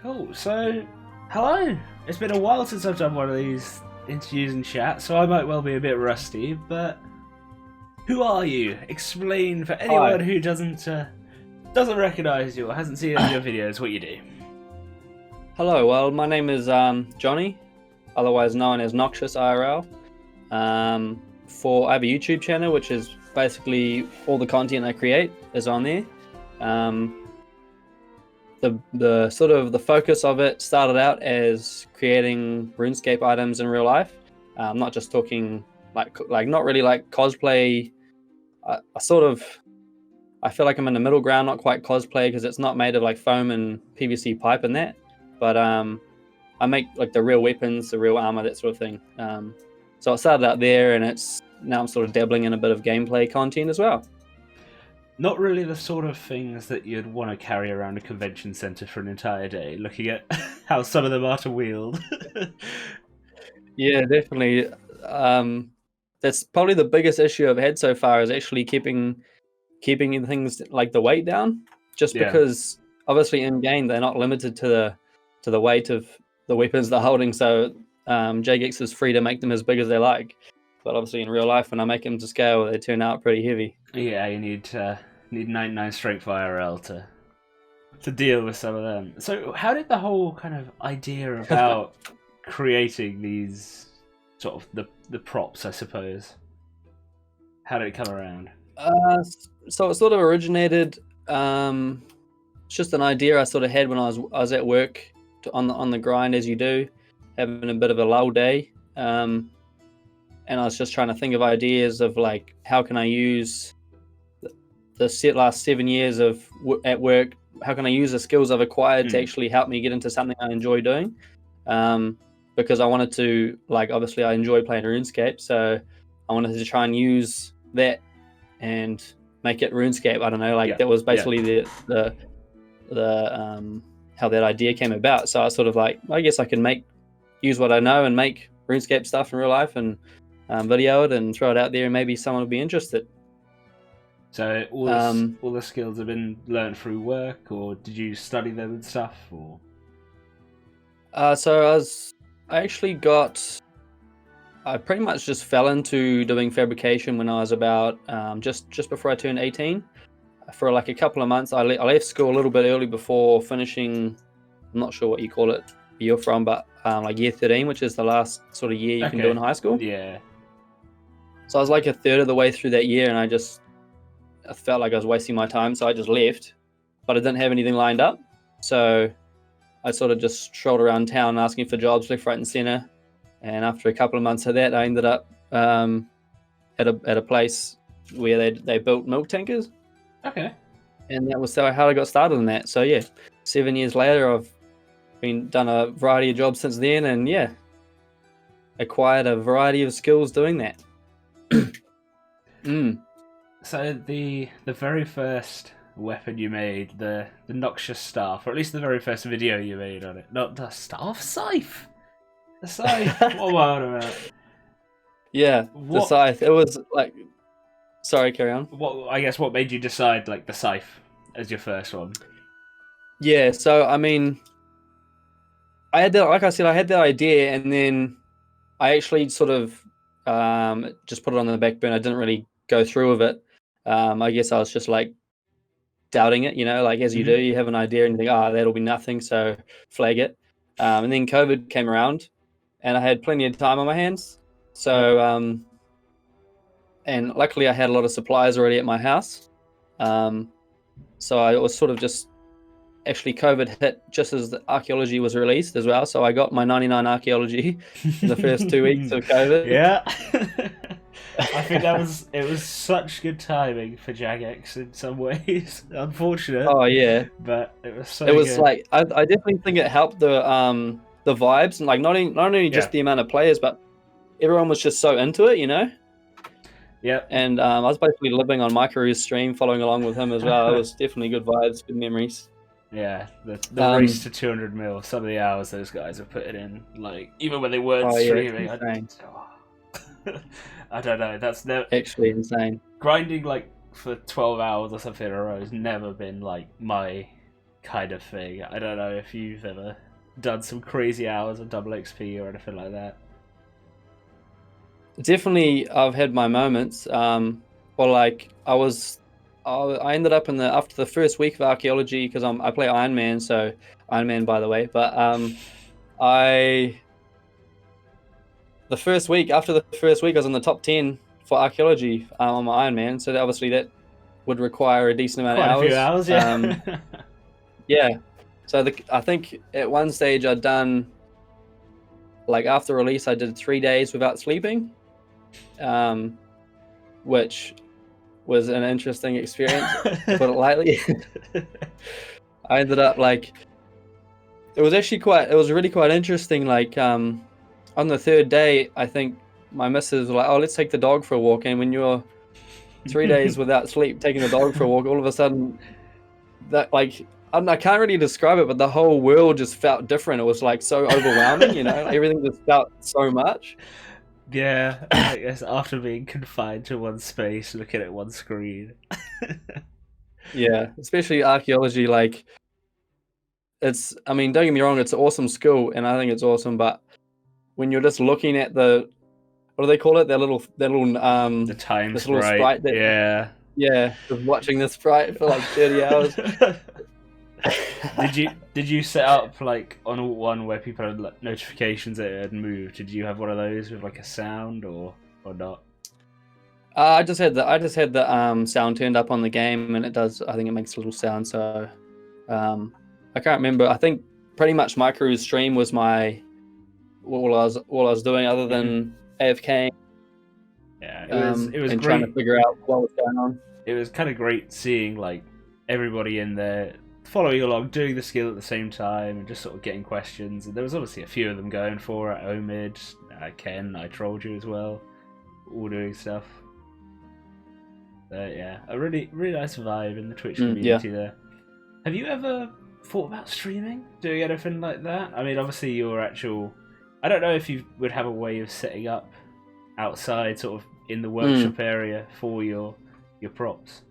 Cool. So, hello. It's been a while since I've done one of these interviews and chat, so I might well be a bit rusty. But who are you? Explain for anyone who doesn't recognise you or hasn't seen any of your videos what you do. Hello. Well, my name is Johnny, otherwise known as Noxious IRL. I have a YouTube channel, which is basically all the content I create is on there. The sort of the focus of it started out as creating RuneScape items in real life. I'm not just talking like not really like cosplay. I feel like I'm in the middle ground, not quite cosplay because it's not made of like foam and PVC pipe and that. But I make like the real weapons, the real armor, that sort of thing. So I started out there, and now I'm sort of dabbling in a bit of gameplay content as well. Not really the sort of things that you'd want to carry around a convention centre for an entire day, looking at how some of them are to wield. Yeah, definitely. That's probably the biggest issue I've had so far is actually keeping things like the weight down. Just because obviously in game they're not limited to the weight of the weapons they're holding, so Jagex is free to make them as big as they like. But obviously in real life, when I make them to scale, they turn out pretty heavy. Yeah, you need 99 strength IRL to deal with some of them. So how did the whole kind of idea about creating these sort of the props, I suppose, how did it come around? So it sort of originated. It's just an idea I sort of had when I was at work on the grind, as you do, having a bit of a lull day. And I was just trying to think of ideas of like how can I use the last 7 years at work. How can I use the skills I've acquired to actually help me get into something I enjoy doing? Because I wanted to, like, obviously I enjoy playing RuneScape, so I wanted to try and use that and make it RuneScape. I don't know, like that was basically the how that idea came about. So I was sort of like, I guess I can use what I know and make RuneScape stuff in real life and video it and throw it out there, and maybe someone will be interested. So all the skills have been learned through work, or did you study them and stuff? Or I pretty much just fell into doing fabrication when I was about just before I turned 18. For like a couple of months, I left school a little bit early before finishing. I'm not sure what you call it you're from, but like year 13, which is the last sort of year you can do in high school. Yeah. So I was like a third of the way through that year, and I felt like I was wasting my time, so I just left. But I didn't have anything lined up, so I sort of just strolled around town asking for jobs left, right, and center. And after a couple of months of that, I ended up at a place where they built milk tankers. Okay. And that was how I got started in that. So yeah, 7 years later, I've done a variety of jobs since then, and acquired a variety of skills doing that. So the very first weapon you made, the Noxious staff, or at least the very first video you made on it, not the staff, scythe. The scythe. What am I on about? Yeah, the scythe. It was like. Sorry, carry on. What made you decide like the scythe as your first one? Yeah, so I mean, I had that idea, and then I actually sort of just put it on the back burner. I didn't really go through with it. I guess I was just like doubting it, like as you do, you have an idea and you think, that'll be nothing, so flag it. And then COVID came around, and I had plenty of time on my hands, so and luckily I had a lot of supplies already at my house. So I was sort of just. Actually, COVID hit just as the archaeology was released as well, so I got my 99 archaeology in the first 2 weeks of COVID. Yeah. I think it was such good timing for Jagex in some ways. Unfortunate. Oh yeah. But it was so It was good. like I definitely think it helped the vibes, and like not only just the amount of players, but everyone was just so into it, Yeah. And I was basically living on Micro's stream, following along with him as well. It was definitely good vibes, good memories. Yeah, the race to 200 mil. Some of the hours those guys have put it in, like even when they weren't streaming. I don't know. That's never actually insane. Grinding like for 12 hours or something in a row has never been like my kind of thing. I don't know if you've ever done some crazy hours of double XP or anything like that. Definitely, I've had my moments. Well, like I ended up after the first week of archaeology, because I play Iron Man, so Iron Man, by the way. But after the first week, I was in the top 10 for archaeology on my Iron Man. So obviously that would require a decent amount Quite of a few hours, yeah. Yeah. So I think at one stage I'd done, like after release, I did 3 days without sleeping, which was an interesting experience, to put it lightly. I ended up it was really quite interesting. Like on the third day, I think my missus was like, "Oh, let's take the dog for a walk." And when you're 3 days without sleep, taking the dog for a walk, all of a sudden, that I can't really describe it, but the whole world just felt different. It was like so overwhelming, you know, everything just felt so much. Yeah, I guess after being confined to one space, looking at one screen. Yeah, especially archaeology, I mean, don't get me wrong, it's an awesome skill, and I think it's awesome, but when you're just looking at what do they call it? That little The time this sprite. little sprite Yeah. Just watching this sprite for like 30 hours. Did you set up like on Alt 1 where people had like, notifications that it had moved? Did you have one of those with like a sound or not? I just had the sound turned up on the game, and it does. I think it makes a little sound. So I can't remember. I think pretty much my crew's stream was all I was doing, other than AFK. Yeah, it was and great. Trying to figure out what was going on. It was kind of great seeing like everybody in there following along, doing the skill at the same time, and just sort of getting questions. And there was obviously a few of them going for it. Omid, Ken, I trolled you as well, all doing stuff. Yeah, a really nice vibe in the Twitch community there. Have you ever thought about streaming, doing anything like that? I mean, obviously your actual, I don't know if you would have a way of setting up outside, sort of in the workshop area for your props.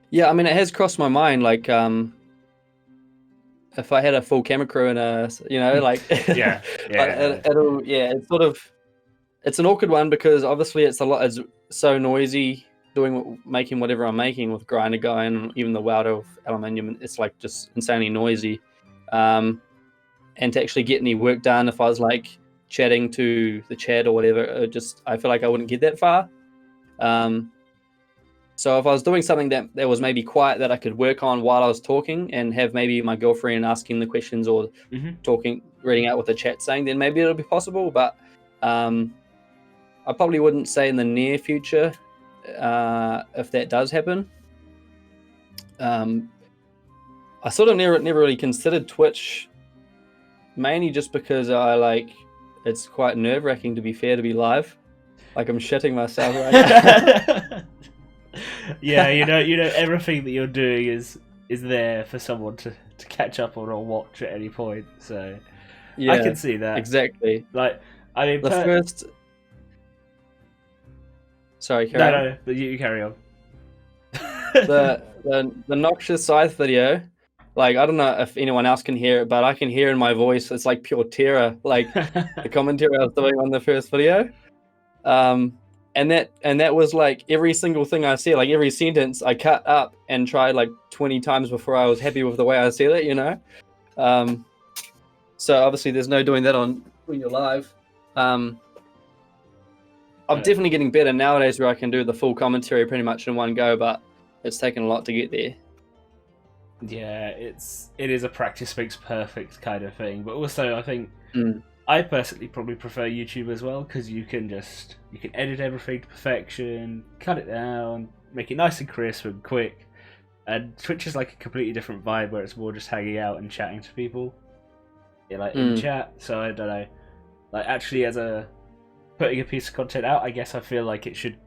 Yeah, I mean, it has crossed my mind, like if I had a full camera crew and yeah. It's an awkward one, because obviously it's so noisy making whatever I'm making with grinder going, even the weld of aluminium. It's like just insanely noisy, and to actually get any work done, if I was like chatting to the chat or whatever, I feel like I wouldn't get that far. So if I was doing something that was maybe quiet, that I could work on while I was talking, and have maybe my girlfriend asking the questions, or reading out what the chat's saying, then maybe it'll be possible. But I probably wouldn't say in the near future if that does happen. I sort of never really considered Twitch, mainly just because it's quite nerve-wracking, to be fair, to be live. Like, I'm shitting myself right now. Yeah, you know everything that you're doing is there for someone to catch up on or watch at any point. So yeah, I can see that. Exactly. Like, I mean, Sorry, carry on. No, but you carry on. the Noxious Scythe video, like, I don't know if anyone else can hear it, but I can hear in my voice, it's like pure terror, like the commentary I was doing on the first video. And that was like every single thing I said, like every sentence I cut up and tried like 20 times before I was happy with the way I said it, you know? So obviously there's no doing that when you're live. I'm definitely getting better nowadays, where I can do the full commentary pretty much in one go, but it's taken a lot to get there. Yeah, it is a practice makes perfect kind of thing, but also I think I personally probably prefer YouTube as well, because you can edit everything to perfection, cut it down, make it nice and crisp and quick. And Twitch is like a completely different vibe, where it's more just hanging out and chatting to people, in chat. So I don't know, like actually putting a piece of content out, I guess I feel like it should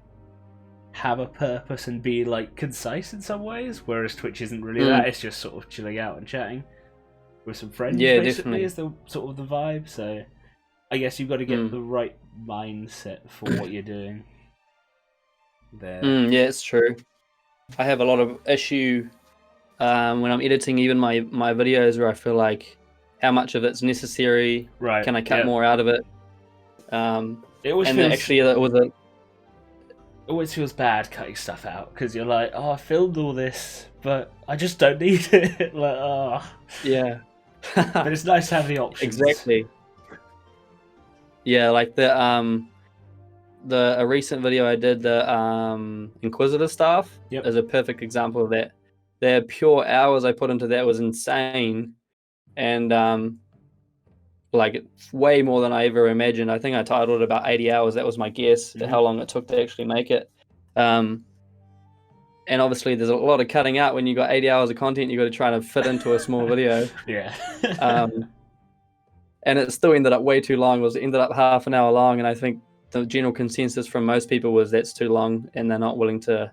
have a purpose and be like concise in some ways, whereas Twitch isn't really that. It's just sort of chilling out and chatting with some friends, basically, definitely. Is the sort of the vibe. So I guess you've got to get the right mindset for what you're doing there. Yeah, it's true. I have a lot of issue when I'm editing even my videos, where I feel like how much of it's necessary. Right. Can I cut more out of it? It always and feels, actually, it was a. it always feels bad cutting stuff out because you're like, oh, I filmed all this, but I just don't need it. Like, oh. Yeah. But it's nice to have the options. Exactly. Yeah, like a recent video I did, the Inquisitor stuff, is a perfect example of that. The pure hours I put into that was insane, and like way more than I ever imagined. I think I titled it about 80 hours. That was my guess at how long it took to actually make it. And obviously there's a lot of cutting out when you got 80 hours of content you got to try to fit into a small video. Yeah. And it still ended up way too long. It ended up half an hour long, and I think the general consensus from most people was that's too long, and they're not willing to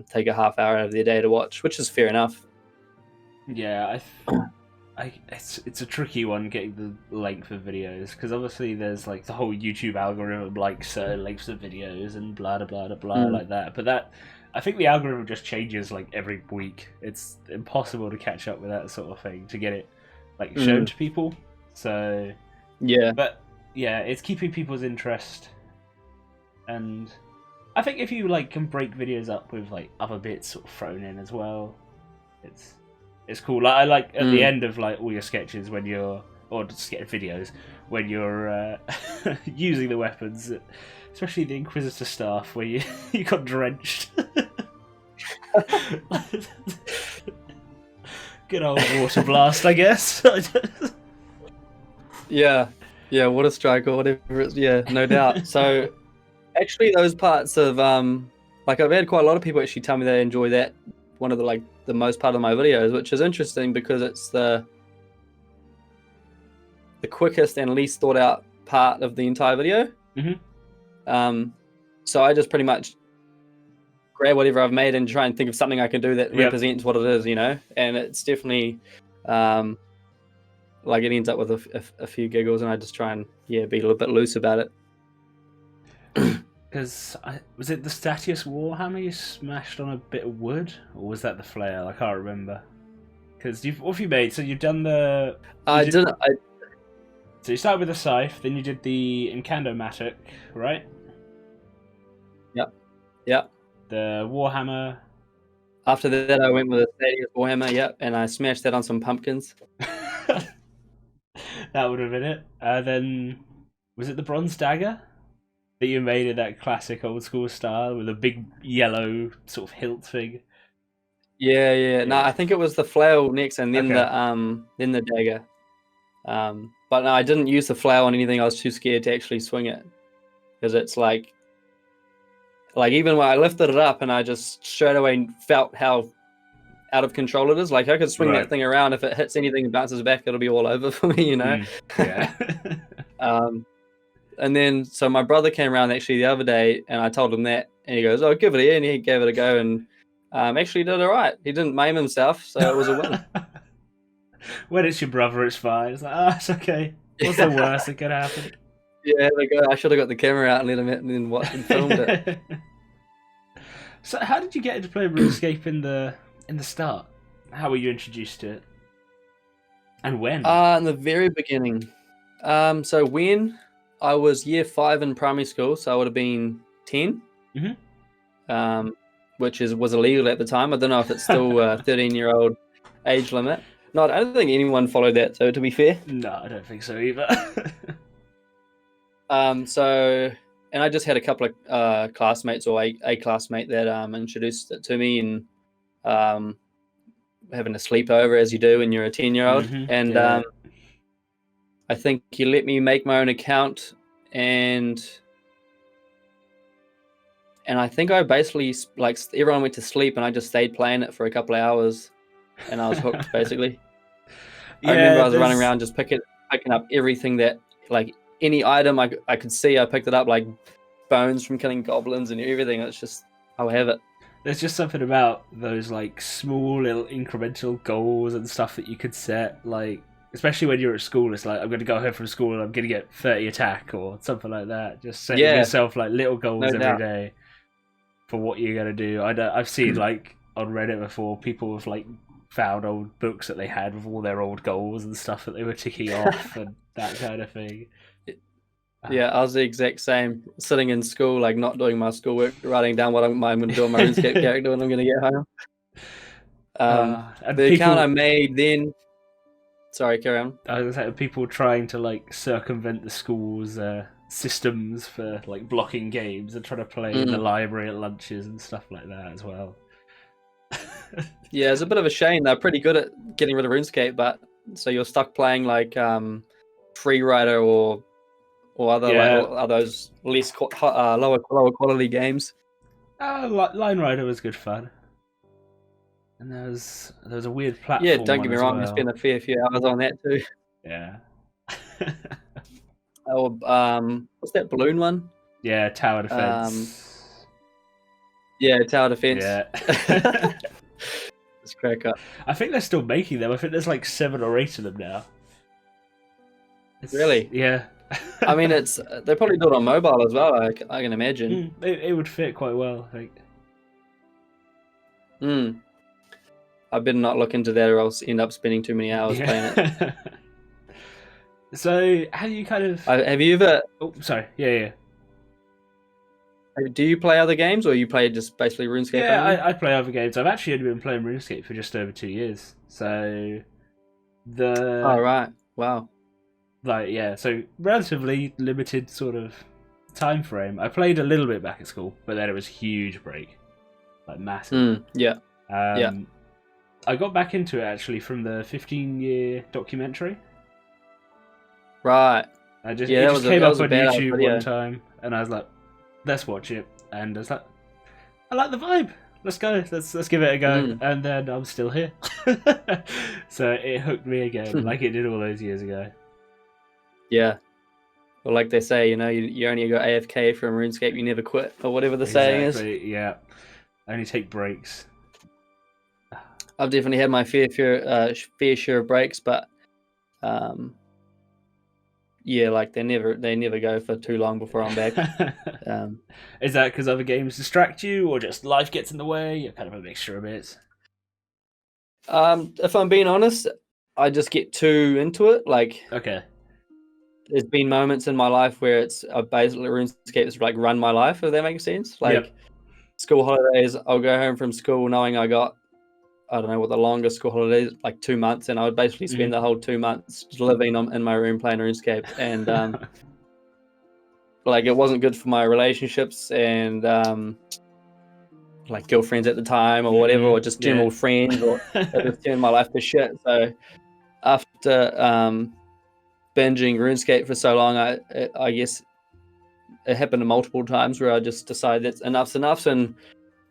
take a half hour out of their day to watch, which is fair enough. Yeah, it's a tricky one getting the length of videos, because obviously there's like the whole YouTube algorithm likes certain lengths of videos and blah blah blah blah like that. But that, I think the algorithm just changes like every week. It's impossible to catch up with that sort of thing to get it like shown to people. So yeah, but yeah, it's keeping people's interest, and I think if you like can break videos up with like other bits sort of thrown in as well, it's cool. Like I like at the end of like all your sketches when you're, or sketch videos when you're using the weapons, especially the Inquisitor staff where you got drenched. Good old water blast, I guess. yeah, water strike or whatever it's, yeah, no doubt. So actually those parts of like I've had quite a lot of people actually tell me they enjoy that, one of the most part of my videos, which is interesting because it's the quickest and least thought out part of the entire video. So I just pretty much grab whatever I've made and try and think of something I can do that represents what it is, and it's definitely like it ends up with a few giggles, and I just try and be a little bit loose about it. Because was it the Statius Warhammer you smashed on a bit of wood, or was that the flail? I can't remember. Because what have you made? So you've done the. So you started with the scythe, then you did the Incandomatic, right? Yep. The Warhammer. After that, I went with a Statius Warhammer, and I smashed that on some pumpkins. That would have been it. Then was it the Bronze Dagger that you made in that classic old school style with a big yellow sort of hilt thing? Yeah. No, I think it was the flail next, and then the dagger. But no, I didn't use the flail on anything. I was too scared to actually swing it, because it's like even when I lifted it up, and I just straight away felt how out of control it is. Like I could swing that thing around. If it hits anything and bounces back, it'll be all over for me, Yeah. And then so my brother came around actually the other day, and I told him that, and he goes, "Oh, give it a," and he gave it a go, and actually did all right. He didn't maim himself, so it was a win. When it's your brother, it's fine. It's like, it's okay. What's the worst that could happen? Yeah, I should have got the camera out and let him hit, and then and filmed it. So, how did you get into playing RuneScape in the start? How were you introduced to it, and when? In the very beginning. So when I was year 5 in primary school, so I would have been 10. Which was illegal at the time. I don't know if it's still a 13-year-old age limit. No, I don't think anyone followed that, so to be fair. No, I don't think so either. And I just had a couple of classmates, or a classmate that introduced it to me, and having a sleepover as you do when you're a 10-year-old. And I think he let me make my own account, and I think I basically, like, everyone went to sleep, and I just stayed playing it for a couple of hours, and I was hooked, basically. I remember I was running around just picking up everything that, like, any item I could see, I picked it up, like bones from killing goblins and everything. It's just, I'll have it. There's just something about those, like, small little incremental goals and stuff that you could set, like, especially when you're at school. It's like, I'm going to go home from school and I'm going to get 30 attack or something like that. Just setting yourself, like, little goals every day for what you're going to do. I've seen, like, on Reddit before, people with, like, found old books that they had with all their old goals and stuff that they were ticking off and that kind of thing. Yeah, I was the exact same. Sitting in school, like not doing my schoolwork, writing down what I'm going to do on my RuneScape character when I'm going to get home. And The people, account I made then. Sorry, carry on. I was like, people trying to like circumvent the school's systems for like blocking games and trying to play in the library at lunches and stuff like that as well. Yeah, it's a bit of a shame. They're pretty good at getting rid of RuneScape, but so you're stuck playing like Freerider or other like or those less lower quality games. Line Rider was good fun, and there was a weird platform. Yeah, don't get me wrong. Well. I spent a fair few hours on that too. Yeah. Or what's that balloon one? Yeah, Tower Defense. Yeah, Tower Defense. Yeah. Let's crack up. I think they're still making them. I think there's like 7 or 8 of them now. Really? Yeah. I mean, it's they probably do it on mobile as well. I can imagine. It would fit quite well, I think. I better not look into that, or I'll end up spending too many hours playing it. So, how do you kind of? Have you ever? Oh, sorry. Yeah. Do you play other games, or you play just basically RuneScape? Yeah, I play other games. I've actually only been playing RuneScape for just over 2 years. So Oh right! Wow. So relatively limited sort of time frame. I played a little bit back at school, but then it was a huge break, like massive. Yeah. I got back into it actually from the 15-year documentary. Right. It just came up on YouTube one time, and I was like, let's watch it. And I was like, I like the vibe. Let's go. Let's give it a go. And then I'm still here. So it hooked me again, like it did all those years ago. Yeah. Well, like they say, you only go AFK from RuneScape, you never quit, or whatever the saying is. Yeah. Only take breaks. I've definitely had my fair share of breaks, but yeah, like they never go for too long before I'm back. Is that because other games distract you, or just life gets in the way? You're kind of a mixture of it. If I'm being honest, I just get too into it. Like, okay, there's been moments in my life where it's basically RuneScape is like run my life. If that makes sense. Like school holidays, I'll go home from school knowing I got, I don't know what the longest school holiday is, like 2 months, and I would basically spend the whole 2 months just living in my room playing RuneScape, and like it wasn't good for my relationships and like girlfriends at the time or whatever, or just general friends, or just turned my life to shit. So after binging RuneScape for so long, I guess it happened multiple times where I just decided that enough's enough, and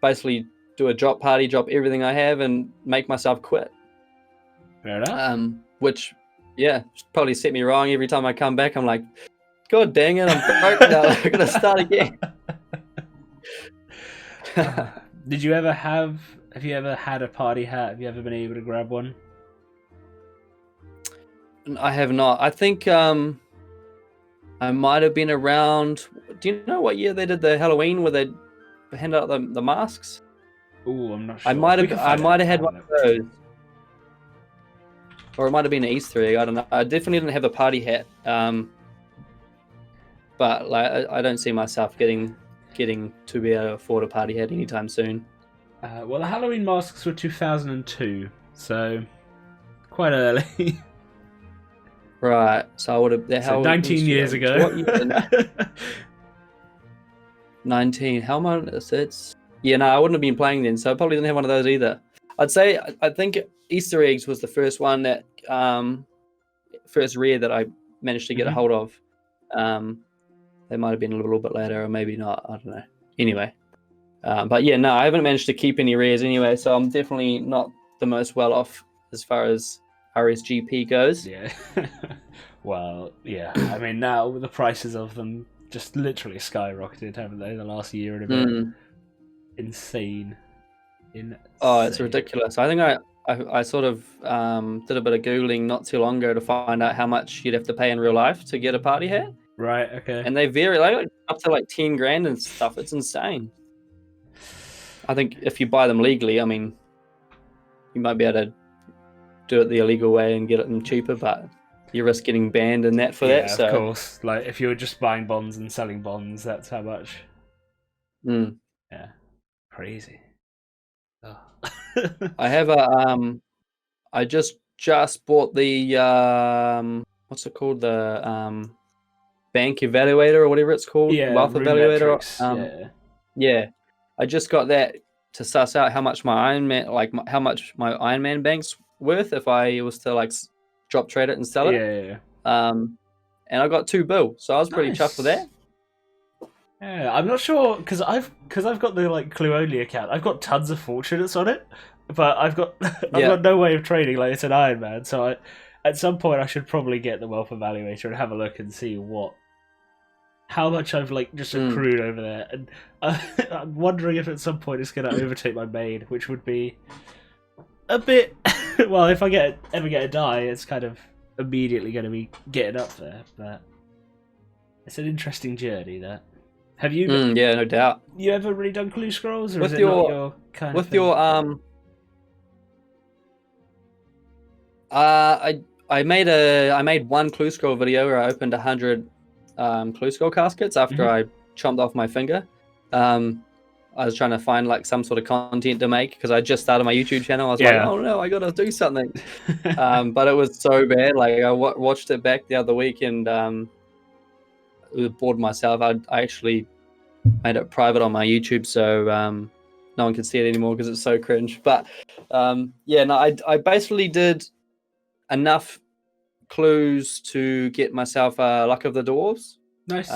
basically do a drop party, drop everything I have, and make myself quit. Fair enough. Which, probably set me wrong. Every time I come back, I'm like, God dang it, I'm broke now. I'm gonna start again. Have you ever had a party hat? Have you ever been able to grab one? I have not. I think I might have been around. Do you know what year they did the Halloween where they handed out the masks? Oh, I'm not sure. I might have had one of those, or it might have been an Easter egg. I don't know. I definitely didn't have a party hat. But like, I don't see myself getting to be able to afford a party hat anytime soon. Well, the Halloween masks were 2002, so quite early. Right. So I would have. So 19 years ago. 19. How much? It's. Yeah, no, I wouldn't have been playing then, so I probably didn't have one of those either. I'd say, I think Easter eggs was the first one that, first rare that I managed to get a hold of. They might have been a little bit later, or maybe not, I don't know. Anyway. But yeah, no, I haven't managed to keep any rares anyway, so I'm definitely not the most well off as far as RSGP goes. Yeah. Well, yeah. I mean, now the prices of them just literally skyrocketed, haven't they, the last year and a bit? Insane. Oh, it's ridiculous. I think I sort of did a bit of Googling not too long ago to find out how much you'd have to pay in real life to get a party hat. Right, okay. And they vary like up to like 10 grand and stuff. It's insane. I think if you buy them legally, I mean, you might be able to do it the illegal way and get it them cheaper, but you risk getting banned and that for that. So of course. Like if you're just buying bonds and selling bonds, that's how much. Yeah, crazy. Oh. I have I just bought the what's it called, the bank evaluator or whatever it's called, wealth evaluator. Yeah, I just got that to suss out how much my Iron Man bank's worth if I was to like drop trade it and sell it. Yeah. And I got 2 bill, so I was pretty chuffed with that. Yeah, I'm not sure because I've got the like Clue only account. I've got tons of fortunates on it, but I've got no way of trading like it's an Iron Man. So at some point I should probably get the wealth evaluator and have a look and see how much I've like just accrued over there. And I'm wondering if at some point it's going to overtake my main, which would be a bit. Well, if I ever get a die, it's kind of immediately going to be getting up there. But it's an interesting journey. That have you? Yeah, no doubt. You ever really done Clue Scrolls, or with is it not your kind of thing? I made one Clue Scroll video where I opened 100 Clue Scroll caskets after I chomped off my finger. I was trying to find like some sort of content to make because I just started my YouTube channel. I was like, oh no, I gotta do something. But it was so bad. Like I watched it back the other week and bored myself. I actually made it private on my YouTube so no one can see it anymore because it's so cringe. But I basically did enough clues to get myself Luck of the Dwarves. Nice.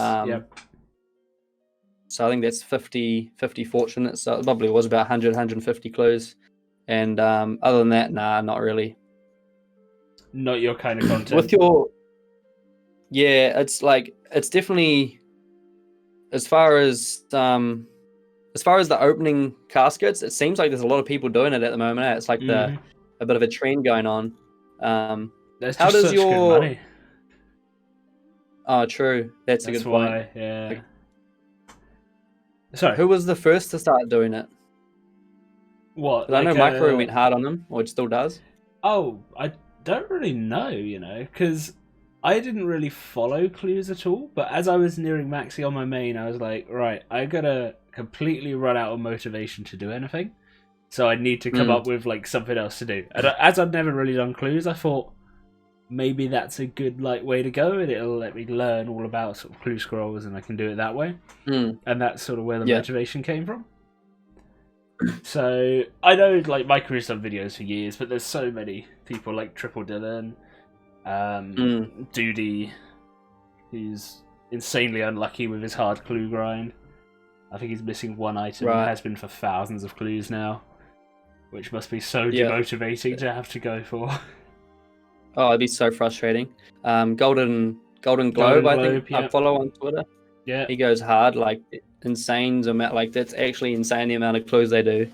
So I think that's 50 fortunate. So it probably was about 150 clues. And other than that, nah, not really. Not your kind of content. With your... Yeah, it's definitely... As far as the opening caskets, it seems like there's a lot of people doing it at the moment. It's like a bit of a trend going on. That's how does your good money. Oh, true. That's a good point. Yeah. Sorry, who was the first to start doing it? What? I know Micro went hard on them, or it still does. Oh, I don't really know, because I didn't really follow clues at all. But as I was nearing Maxi on my main, I was like, right, I gotta completely run out of motivation to do anything. So I need to come up with like something else to do. And as I've never really done clues, I thought maybe that's a good way to go, and it'll let me learn all about sort of Clue Scrolls, and I can do it that way. And that's sort of where the motivation came from. So I know my career's done videos for years, but there's so many people like Triple Dylan, Doody, who's insanely unlucky with his hard clue grind. I think he's missing one item and has been for thousands of clues now, which must be so demotivating to have to go for. Oh, it'd be so frustrating. Golden Globe, I think I follow on Twitter. Yeah, he goes hard, like insane amount. Like that's actually insane the amount of clues they do.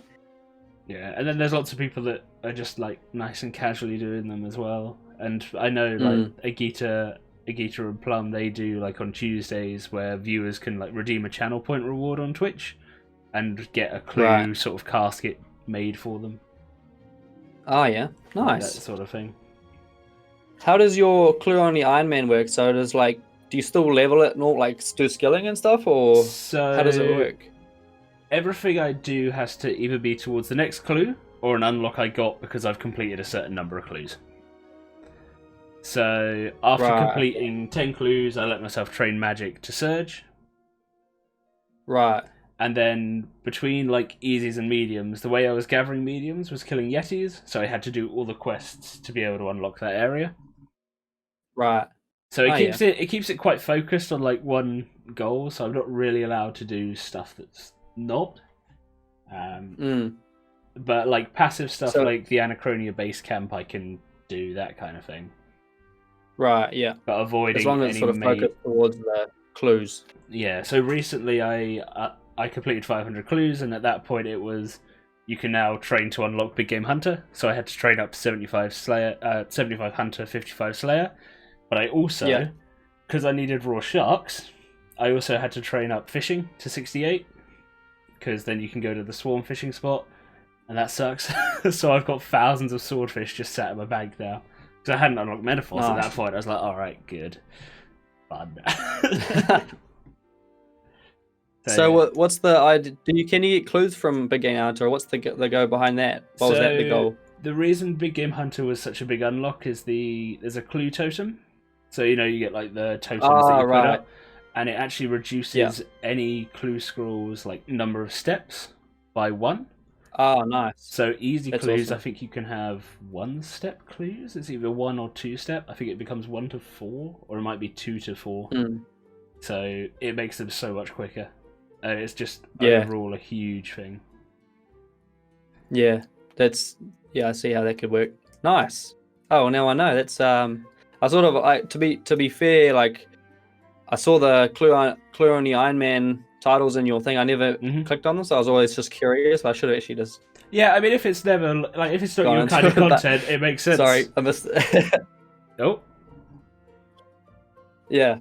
Yeah, and then there's lots of people that are just nice and casually doing them as well. And I know Agita and Plum, they do on Tuesdays where viewers can redeem a channel point reward on Twitch and get a clue sort of casket made for them. Oh yeah, nice. That sort of thing. How does your clue only Iron Man work? So does do you still level it and all do skilling and stuff, or how does it work? Everything I do has to either be towards the next clue or an unlock I got because I've completed a certain number of clues. So after completing 10 clues, I let myself train magic to surge. Right. And then between easies and mediums, the way I was gathering mediums was killing yetis, so I had to do all the quests to be able to unlock that area. Right. So it keeps it quite focused on one goal, so I'm not really allowed to do stuff that's not. But passive stuff like the Anachronia base camp, I can do that kind of thing. Right, yeah. But avoiding as long as it's sort of focused towards the clues. Yeah, so recently I completed 500 clues, and at that point it was you can now train to unlock Big Game Hunter. So I had to train up to 75 Hunter, 55 Slayer. But I also, because I needed raw sharks, I also had to train up fishing to 68, because then you can go to the swarm fishing spot. and that sucks. So I've got thousands of swordfish just sat in my bank now. Because I hadn't unlocked metaphors at that point. I was like, alright, good. Fun. So what's the idea? Can you get clues from Big Game Hunter? What's the go behind that? What was that the goal? The reason Big Game Hunter was such a big unlock is there's a clue totem. So you get like the totems that you put up, and it actually reduces any clue scroll's like number of steps by 1. Oh, nice. So easy That's clues, awesome. I think you can have 1-step clues. It's either 1 or 2-step. I think it becomes 1 to 4, or it might be 2 to 4. So it makes them so much quicker. It's just overall a huge thing. Yeah, I see how that could work. Nice. Oh, now I know. That's I sort of to be fair, like I saw the clue on the Iron Man titles in your thing. I never clicked on them, so I was always just curious. I should have actually just. Yeah, I mean, if it's never like if it's not your kind of content, it makes sense. Sorry, I missed. Oh. Yeah.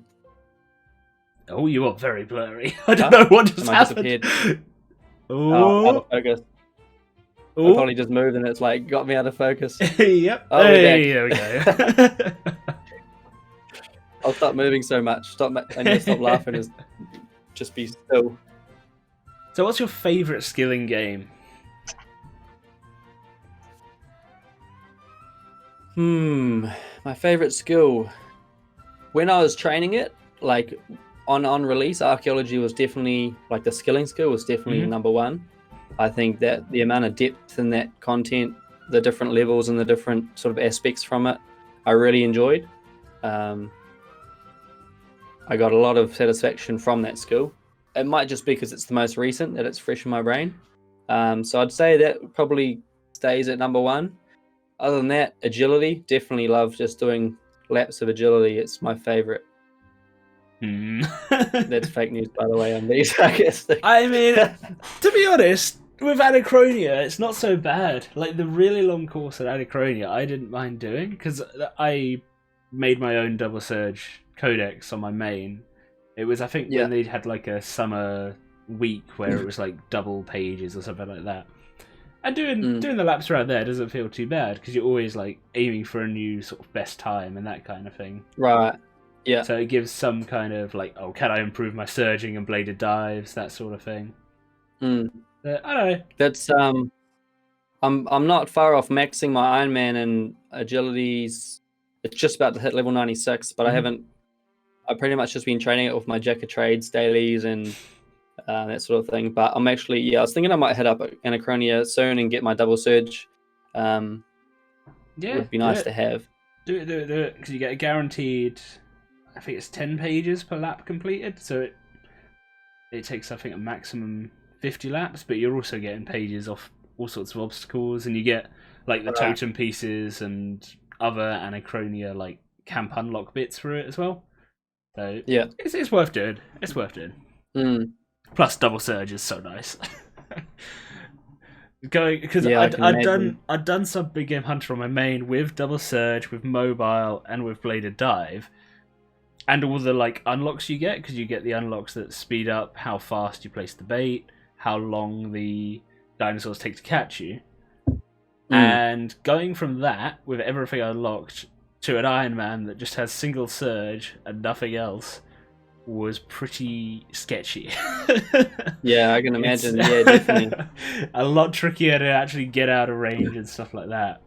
Oh, you are very blurry. I don't know what just happened. Oh, out of focus. I probably just moved and it's like got me out of focus. Yep. Oh, hey, there we go. I'll stop moving so much. I need to stop laughing. Just be still. So, what's your favourite skill in game? My favourite skill. When I was training it, like on release, archaeology was definitely like the skilling skill was definitely number 1. I think that the amount of depth in that content, the different levels and the different sort of aspects from it, I really enjoyed. I got a lot of satisfaction from that skill. It might just be because it's the most recent that it's fresh in my brain. So I'd say that probably stays at number 1. Other than that, agility, definitely love just doing laps of agility. It's my favorite. That's fake news, by the way, on these, I guess. I mean, to be honest, with Anachronia, it's not so bad. Like, the really long course at Anachronia, I didn't mind doing, because I made my own double surge codex on my main. It was, I think, when they had, like, a summer week where it was, like, double pages or something like that. And doing the laps around there doesn't feel too bad, because you're always, like, aiming for a new sort of best time and that kind of thing. Right. Yeah. So it gives some kind of like, oh, can I improve my surging and bladed dives, that sort of thing. I don't know. That's I'm not far off maxing my Iron Man and agilities. It's just about to hit level 96, but I've pretty much just been training it with my Jack of Trades dailies and that sort of thing. But I'm actually I was thinking I might hit up Anachronia soon and get my double surge. Would be nice to have. Do it, because you get a guaranteed. I think it's 10 pages per lap completed, so it takes, I think, a maximum 50 laps, but you're also getting pages off all sorts of obstacles, and you get like the totem pieces and other Anachronia like camp unlock bits for it as well. So it's worth doing. It's worth doing. Plus, double surge is so nice. Because I'd done some Big Game Hunter on my main with double surge, with mobile, and with bladed dive. And all the like unlocks you get, because you get the unlocks that speed up how fast you place the bait, how long the dinosaurs take to catch you. And going from that, with everything unlocked, to an Iron Man that just has single surge and nothing else, was pretty sketchy. Yeah, I can imagine. Yeah, definitely. A lot trickier to actually get out of range and stuff like that.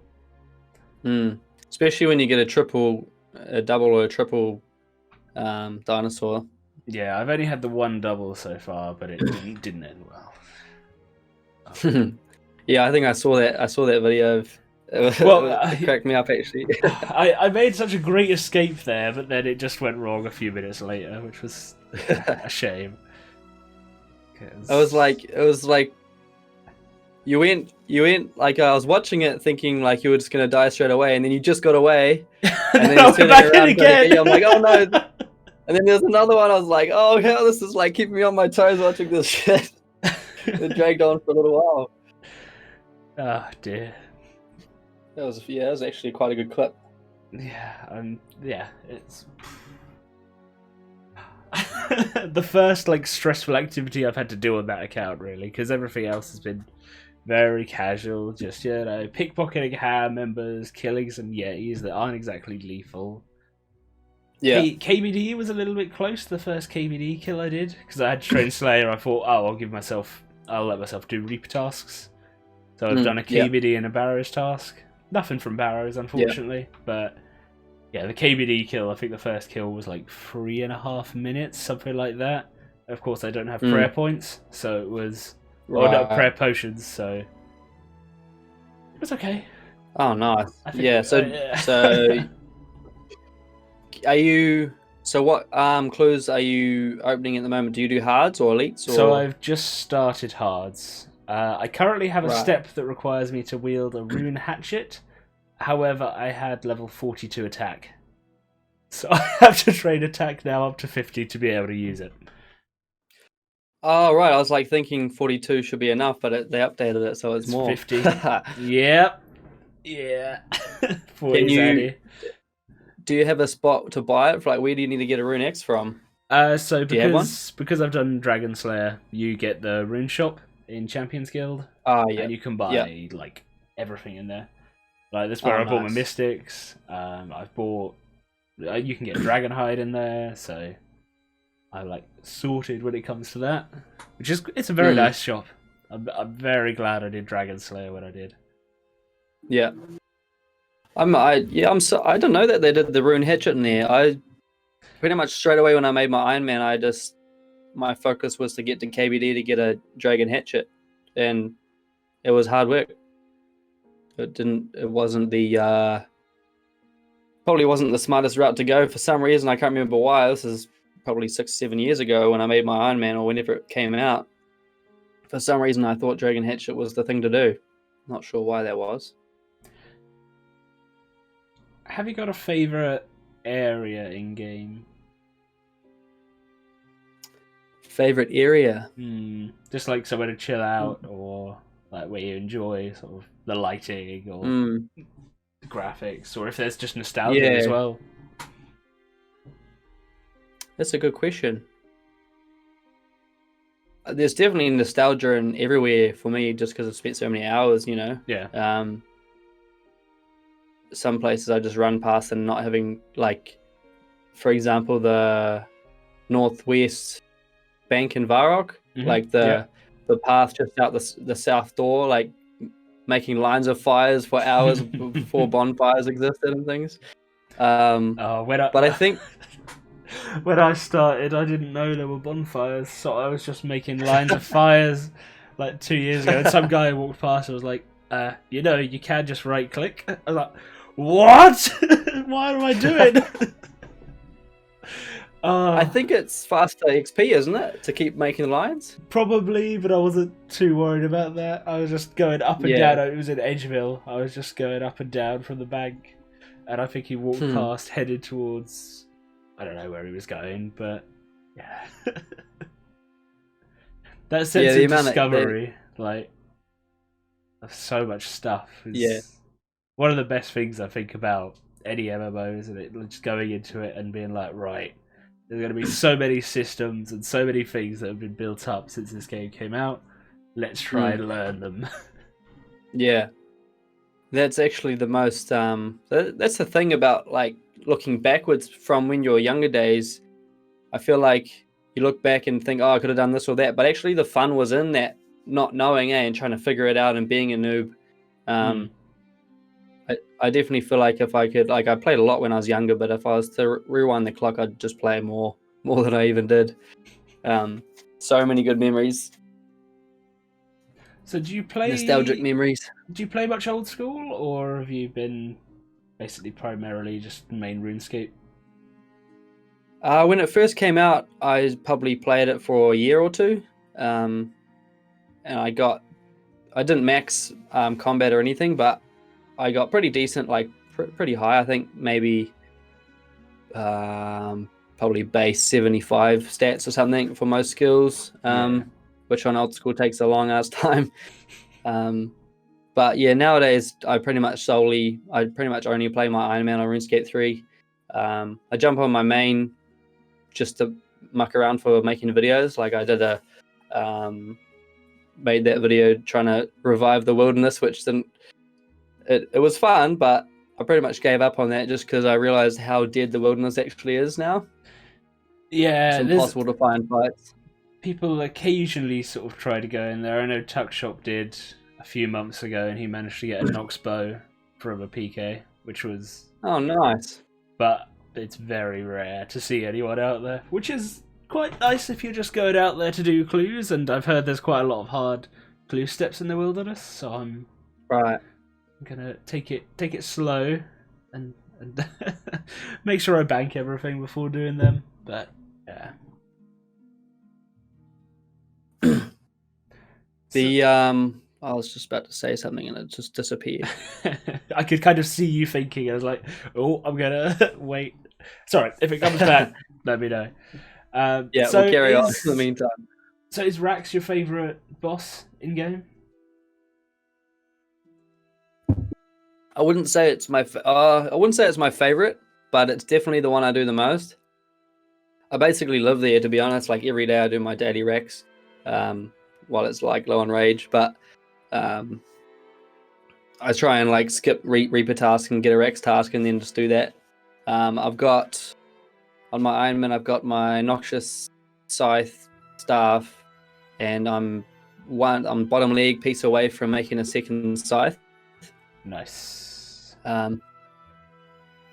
Especially when you get a double or a triple dinosaur. Yeah, I've only had the one double so far, but it didn't end well. Yeah, I think I saw that video. It cracked me up actually. I made such a great escape there, but then it just went wrong a few minutes later, which was a shame. It was like you went like I was watching it thinking like you were just gonna die straight away, and then you just got away, and then you turned around again. I'm like, oh no. And then there's another one. I was like, oh hell, this is like keeping me on my toes watching this shit. It dragged on for a little while. Oh dear. That was actually quite a good clip. Yeah, it's the first like stressful activity I've had to do on that account, really, because everything else has been Very casual, just pickpocketing ham members, killing some yetis that aren't exactly lethal. Yeah. KBD was a little bit close to the first KBD kill I did because I had Train Slayer. I thought, oh, I'll let myself do Reaper tasks. So I've done a KBD and a Barrows task. Nothing from Barrows, unfortunately, but yeah, the KBD kill. I think the first kill was like 3.5 minutes, something like that. Of course, I don't have prayer points, so it was prayer potions, so it was okay. Oh, nice. Yeah. So are you? So what clues are you opening at the moment? Do you do hards or elites? Or... So I've just started hards. I currently have a step that requires me to wield a rune hatchet. However, I had level 42 attack. So I have to train attack now up to 50 to be able to use it. Oh, right. I was like thinking 42 should be enough, but they updated it, so it's more. 50. Yep. Yeah. Do you have a spot to buy it? Like, where do you need to get a Rune X from? So because I've done Dragon Slayer, you get the rune shop in Champions Guild. And you can buy like everything in there. Like that's where I bought my mystics. I've bought. You can get Dragonhide in there, so I like sorted when it comes to that. It's a very nice shop. I'm very glad I did Dragon Slayer when I did. Yeah. I don't know that they did the rune hatchet in there. I pretty much straight away when I made my Iron Man, my focus was to get to KBD to get a dragon hatchet, and it was hard work. It wasn't the probably wasn't the smartest route to go for some reason. I can't remember why. This is probably 6-7 years ago when I made my Iron Man or whenever it came out. For some reason, I thought dragon hatchet was the thing to do. Not sure why that was. Have you got a favorite area in game? Favorite area? Just like somewhere to chill out, or like where you enjoy sort of the lighting or the graphics, or if there's just nostalgia as well. That's a good question. There's definitely nostalgia in everywhere for me, just because I've spent so many hours. Yeah. Some places I just run past and not having, like, for example, the northwest bank in Varrock, like the path just out the south door, like making lines of fires for hours before bonfires existed and things. But I think when I started, I didn't know there were bonfires, so I was just making lines of fires like 2 years ago. And some guy walked past and was like, you can just right click. I was like, what? What am I doing? I think it's faster XP, isn't it, to keep making lines? Probably, but I wasn't too worried about that. I was just going up and down. It was in Edgeville. I was just going up and down from the bank, and I think he walked past, headed towards... I don't know where he was going, but yeah. That sense of discovery, like, of so much stuff is one of the best things I think about any MMOs, and it just going into it and being like, right, there's going to be so many systems and so many things that have been built up since this game came out. Let's try and learn them. Yeah. That's actually the most... that's the thing about, like, looking backwards from when you were younger days. I feel like you look back and think, oh, I could have done this or that. But actually the fun was in that not knowing, and trying to figure it out and being a noob. I definitely feel like if I could... Like, I played a lot when I was younger, but if I was to rewind the clock, I'd just play more than I even did. So many good memories. So do you play... Nostalgic memories. Do you play much old school, or have you been basically primarily just main RuneScape? When it first came out, I probably played it for a year or two. And I didn't max combat or anything, but I got pretty decent, like pretty high. I think maybe probably base 75 stats or something for most skills, which on old school takes a long ass time. But yeah, nowadays I pretty much only play my Iron Man on RuneScape 3. I jump on my main just to muck around for making videos. Like I did made that video trying to revive the wilderness, which didn't. It was fun, but I pretty much gave up on that just because I realized how dead the wilderness actually is now. Yeah, It's impossible to find fights. People occasionally sort of try to go in there. I know Tuckshop did a few months ago, and he managed to get a Nox bow from a PK, which was... Oh, nice. But it's very rare to see anyone out there, which is quite nice if you're just going out there to do clues, and I've heard there's quite a lot of hard clue steps in the wilderness, so I'm gonna take it slow and make sure I bank everything before doing them. But yeah. I was just about to say something and it just disappeared. I could kind of see you thinking. I was like, "Oh, I'm gonna wait." Sorry, if it comes back, let me know. Yeah, we'll carry on in the meantime. So, is Rax your favorite boss in game? I wouldn't say it's my favorite, but it's definitely the one I do the most. I basically live there, to be honest. Like every day, I do my daily Rax. While it's like low on rage, but I try and like skip Reaper task and get a Rex task and then just do that. I've got on my Ironman, I've got my Noxious Scythe staff, and I'm bottom leg piece away from making a second scythe. Nice.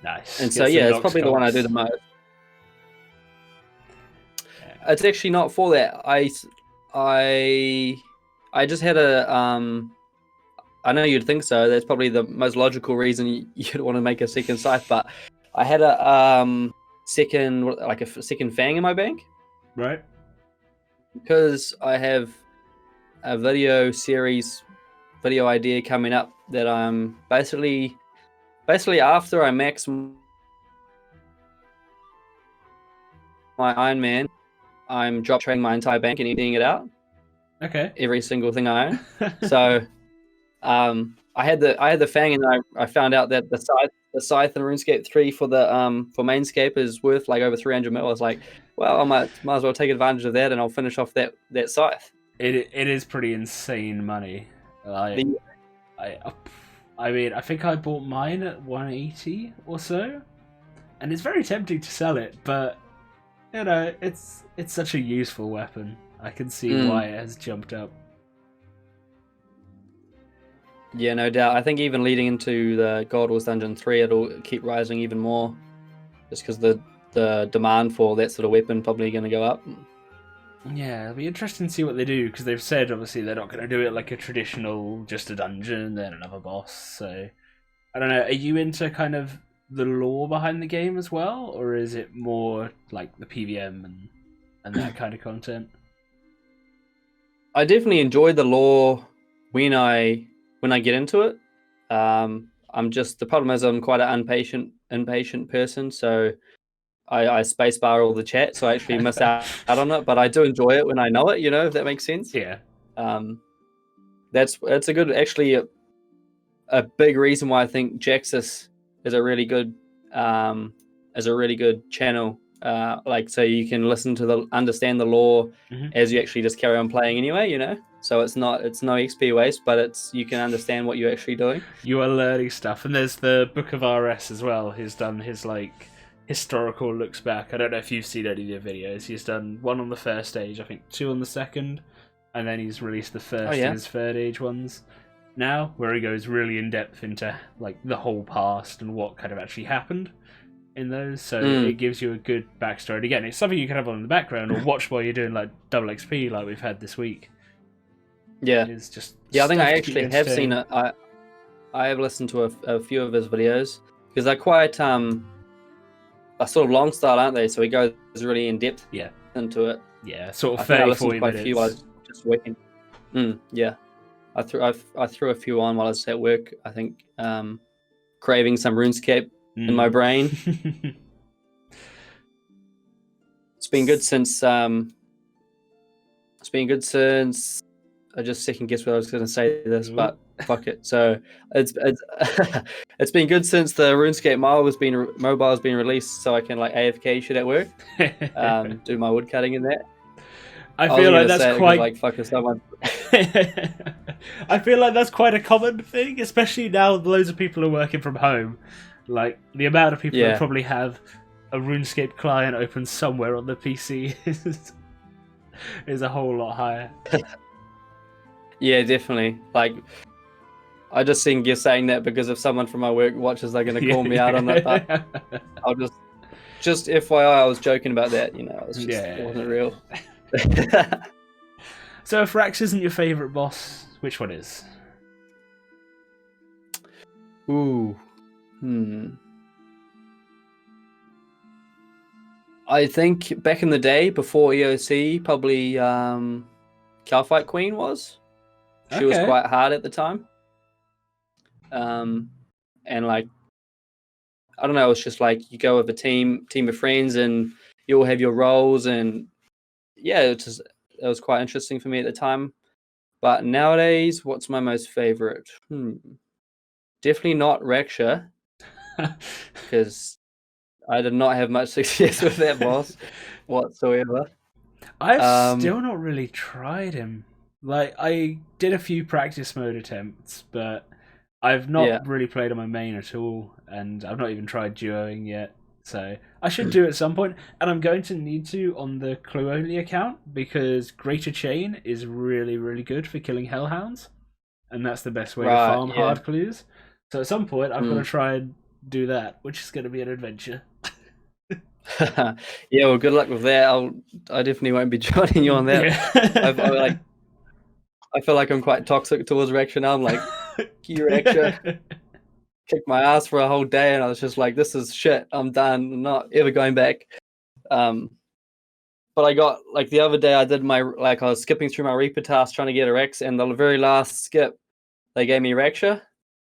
Nice. And so yeah, it's probably the one I do the most. Yeah. It's actually not for that. I just had a I know you'd think so. That's probably the most logical reason you'd want to make a second scythe, but I had a second fang in my bank. Right. Because I have a video idea coming up that I'm basically after I max my Iron Man, I'm drop trading my entire bank and eating it out. Okay. Every single thing I own. So, I had the fang, and I found out that the scythe in RuneScape 3 for the for Mainscape is worth like over 300 mil. I was like, well, I might as well take advantage of that, and I'll finish off that scythe. It is pretty insane money. I mean, I think I bought mine at 180 or so, and it's very tempting to sell it, but you know, it's such a useful weapon. I can see why it has jumped up. Yeah, no doubt. I think even leading into the Gold Wars Dungeon 3, it'll keep rising even more, just because the demand for that sort of weapon probably going to go up. Yeah, it'll be interesting to see what they do, because they've said obviously they're not going to do it like a traditional, just a dungeon, then another boss. So I don't know. Are you into kind of the lore behind the game as well, or is it more like the PVM and that kind of content? I definitely enjoy the lore when I get into it. The problem is I'm quite an impatient person, so I spacebar all the chat, so I actually miss out on it. But I do enjoy it when I know it, if that makes sense. Yeah. That's a good, actually a big reason why I think Jaxus is a really good channel. So you can listen to understand the lore as you actually just carry on playing anyway, So it's no XP waste, but you can understand what you're actually doing. You are learning stuff, and there's the Book of RS as well. He's done his historical looks back. I don't know if you've seen any of the videos. He's done one on the first age, I think 2 on the second, and then he's released the first and his third age ones now, where he goes really in depth into the whole past and what kind of actually happened in those, so it gives you a good backstory. And again, it's something you can have on in the background or watch while you're doing double XP like we've had this week. Yeah, it's just I think I actually have seen it. I have listened to a few of his videos because they're quite a sort of long style, aren't they? So he goes really in depth into it. Yeah, sort of 30-40 minutes. A few while I was just working. Yeah, I threw a few on while I was at work. I think craving some RuneScape in my brain. It's been good since I just second guessed what I was going to say this, but fuck it. So it's it's been good since the RuneScape mobile has been released, so I can AFK shit at work, do my wood cutting in that. I I was feel like gonna that's say it 'cause, quite. like, fuck if someone. I feel like that's quite a common thing, especially now loads of people are working from home. Like the amount of people that Yeah, probably have a RuneScape client open somewhere on the PC is a whole lot higher. yeah, definitely. Like, I just think you're saying that because if someone from my work watches, they're gonna call me out on it. But I'll just FYI, I was joking about that. You know, it was just it wasn't real. So if Rax isn't your favourite boss, which one is? Ooh, I think back in the day, before EOC, probably Calfight Queen was. She was Okay. quite hard at the time. And like, I don't know, it's just like you go with a team of friends, and you all have your roles, and yeah, it was quite interesting for me at the time. But nowadays, what's my most favorite? Definitely not Raksha, because I did not have much success with that boss whatsoever. I've still not really tried him. Like, I did a few practice mode attempts, but I've Yeah. not really played on my main at all, and I've not even tried duoing yet. So I should do it at some point, and I'm going to need to on the clue only account because Greater Chain is really, really good for killing hellhounds, and that's the best way to Right, farm yeah. hard clues. So at some point, I've got to try and do that, which is going to be an adventure. Yeah, well, good luck with that. I definitely won't be joining you on that. Yeah. I feel like I'm quite toxic towards Raksha now. I'm like, you Raksha, kicked my ass for a whole day, and I was just like, this is shit. I'm done. I'm not ever going back. But I got like the other day, I was skipping through my Reaper task trying to get a Rex, and the very last skip, they gave me Raksha,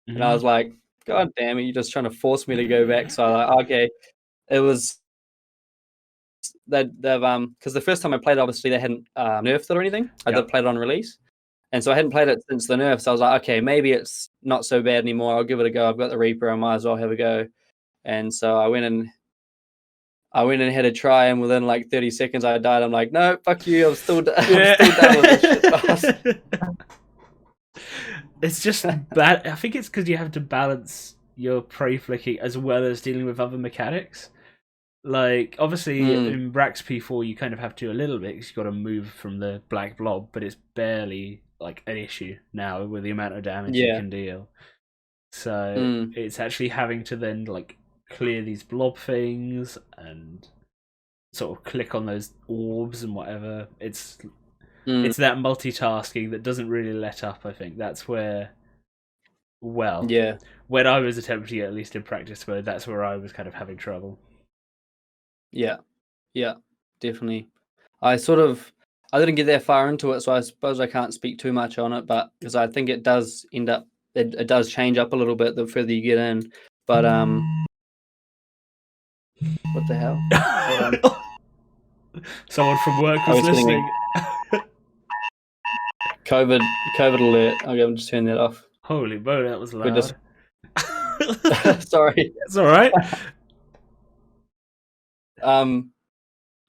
and I was like, God damn it, you're just trying to force me to go back. So I was like, okay, it was they've because the first time I played, obviously they hadn't nerfed it or anything. I did play it on release, and so I hadn't played it since the nerf. So I was like, okay, maybe it's not so bad anymore. I'll give it a go. I've got the Reaper. I might as well have a go. And so I went and had a try, and within like 30 seconds I died. I'm like, no, fuck you. I'm still done with this shit. It's just bad. I think it's because you have to balance your prey flicking as well as dealing with other mechanics. Like, obviously, in Brax P4, you kind of have to a little bit because you've got to move from the black blob, but it's barely like an issue now with the amount of damage you can deal. So it's actually having to then like clear these blob things and sort of click on those orbs and whatever. It's that multitasking that doesn't really let up. I think that's where, when I was attempting it, at least in practice mode, that's where I was kind of having trouble. Yeah, definitely. I didn't get that far into it, so I suppose I can't speak too much on it, but because I think it does end up, it does change up a little bit the further you get in. But what the hell? Hold on. Someone from work was listening. COVID alert. Okay, I'm just turning that off. Holy moly, that was loud. Sorry. It's all right.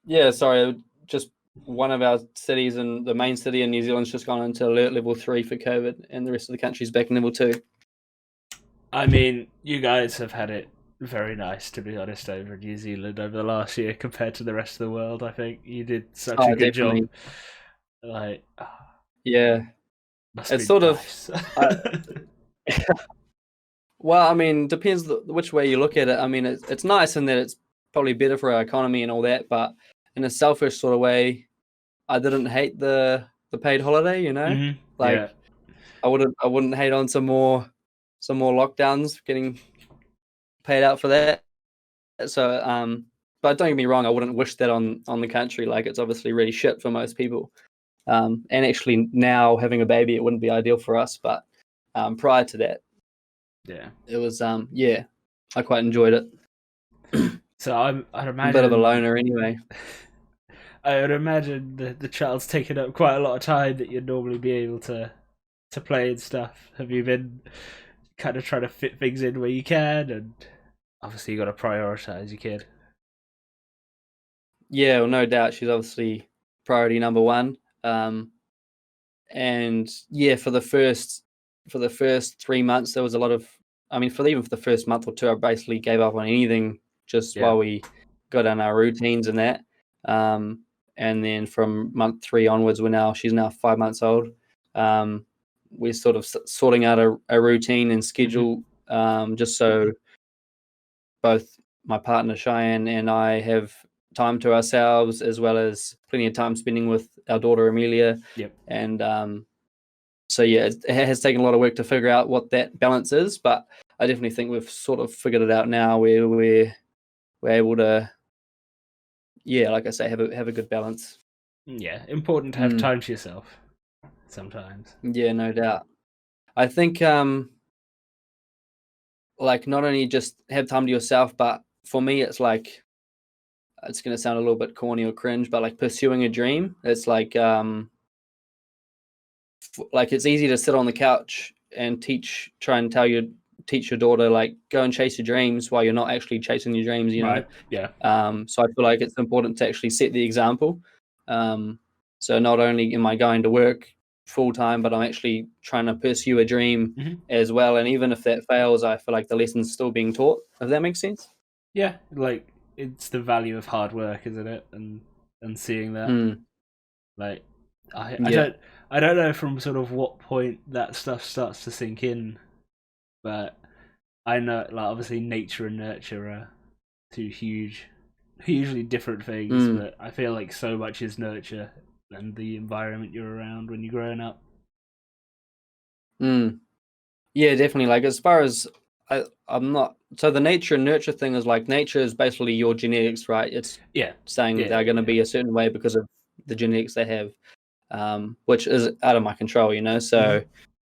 Yeah, sorry. Just one of our cities, and the main city in New Zealand's just gone into alert level 3 for COVID, and the rest of the country's back in level 2. I mean, you guys have had it very nice, to be honest, over in New Zealand over the last year compared to the rest of the world. I think you did such a good job. Like, yeah, it's sort nice. Well, I mean, depends which way you look at it. I mean, it's nice in that it's probably better for our economy and all that, but in a selfish sort of way, I didn't hate the paid holiday. You know, I wouldn't hate on some more lockdowns getting paid out for that. So, but don't get me wrong, I wouldn't wish that on the country. Like, it's obviously really shit for most people. And actually now having a baby, it wouldn't be ideal for us. But prior to that, it was I quite enjoyed it. So I'd imagine a bit of a loner anyway. I would imagine the child's taken up quite a lot of time that you'd normally be able to play and stuff. Have you been kind of trying to fit things in where you can, and obviously you got to prioritize your kid? Yeah, well, no doubt she's obviously priority number one. And yeah, for the first 3 months, there was a lot of, even for the first month or two, I basically gave up on anything just while we got on our routines and that. And then from month 3 onwards, she's now 5 months old. We're sort of sorting out a routine and schedule, just so both my partner Cheyenne and I have time to ourselves, as well as plenty of time spending with our daughter Amelia. Yep. And so yeah, it has taken a lot of work to figure out what that balance is, but I definitely think we've sort of figured it out now, where we're able to, like I say, have a good balance. Yeah, important to have time to yourself sometimes. Yeah, no doubt. I think like not only just have time to yourself, but for me it's like, it's going to sound a little bit corny or cringe, but like pursuing a dream. It's like it's easy to sit on the couch and teach your daughter, like, go and chase your dreams, while you're not actually chasing your dreams, you know? Right. Yeah. So I feel like it's important to actually set the example. So not only am I going to work full time, but I'm actually trying to pursue a dream as well. And even if that fails, I feel like the lesson's still being taught, if that makes sense. Yeah, like, it's the value of hard work, isn't it? And seeing that. Like, I don't know from sort of what point that stuff starts to sink in, but I know, like, obviously nature and nurture are two hugely different things, but I feel like so much is nurture and the environment you're around when you're growing up. Yeah, definitely. Like, as far as I'm not, so the nature and nurture thing is like, nature is basically your genetics, right? It's saying they're going to be a certain way because of the genetics they have, which is out of my control, you know? So,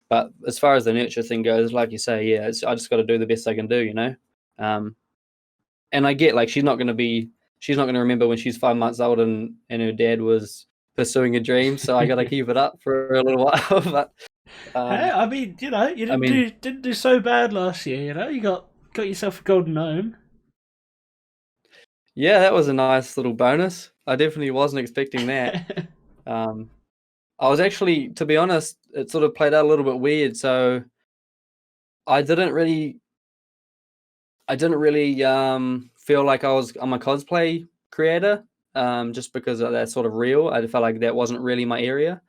but as far as the nurture thing goes, like you say, I just got to do the best I can do, you know? And I get, like, she's not going to remember when she's 5 months old and her dad was pursuing a dream. So I got to keep it up for a little while. But hey, I mean, you know, you didn't do so bad last year. You know, you got yourself a golden gnome. Yeah, that was a nice little bonus. I definitely wasn't expecting that. I was actually, to be honest, it sort of played out a little bit weird. So I didn't really feel like I'm a cosplay creator, just because that's sort of real. I felt like that wasn't really my area,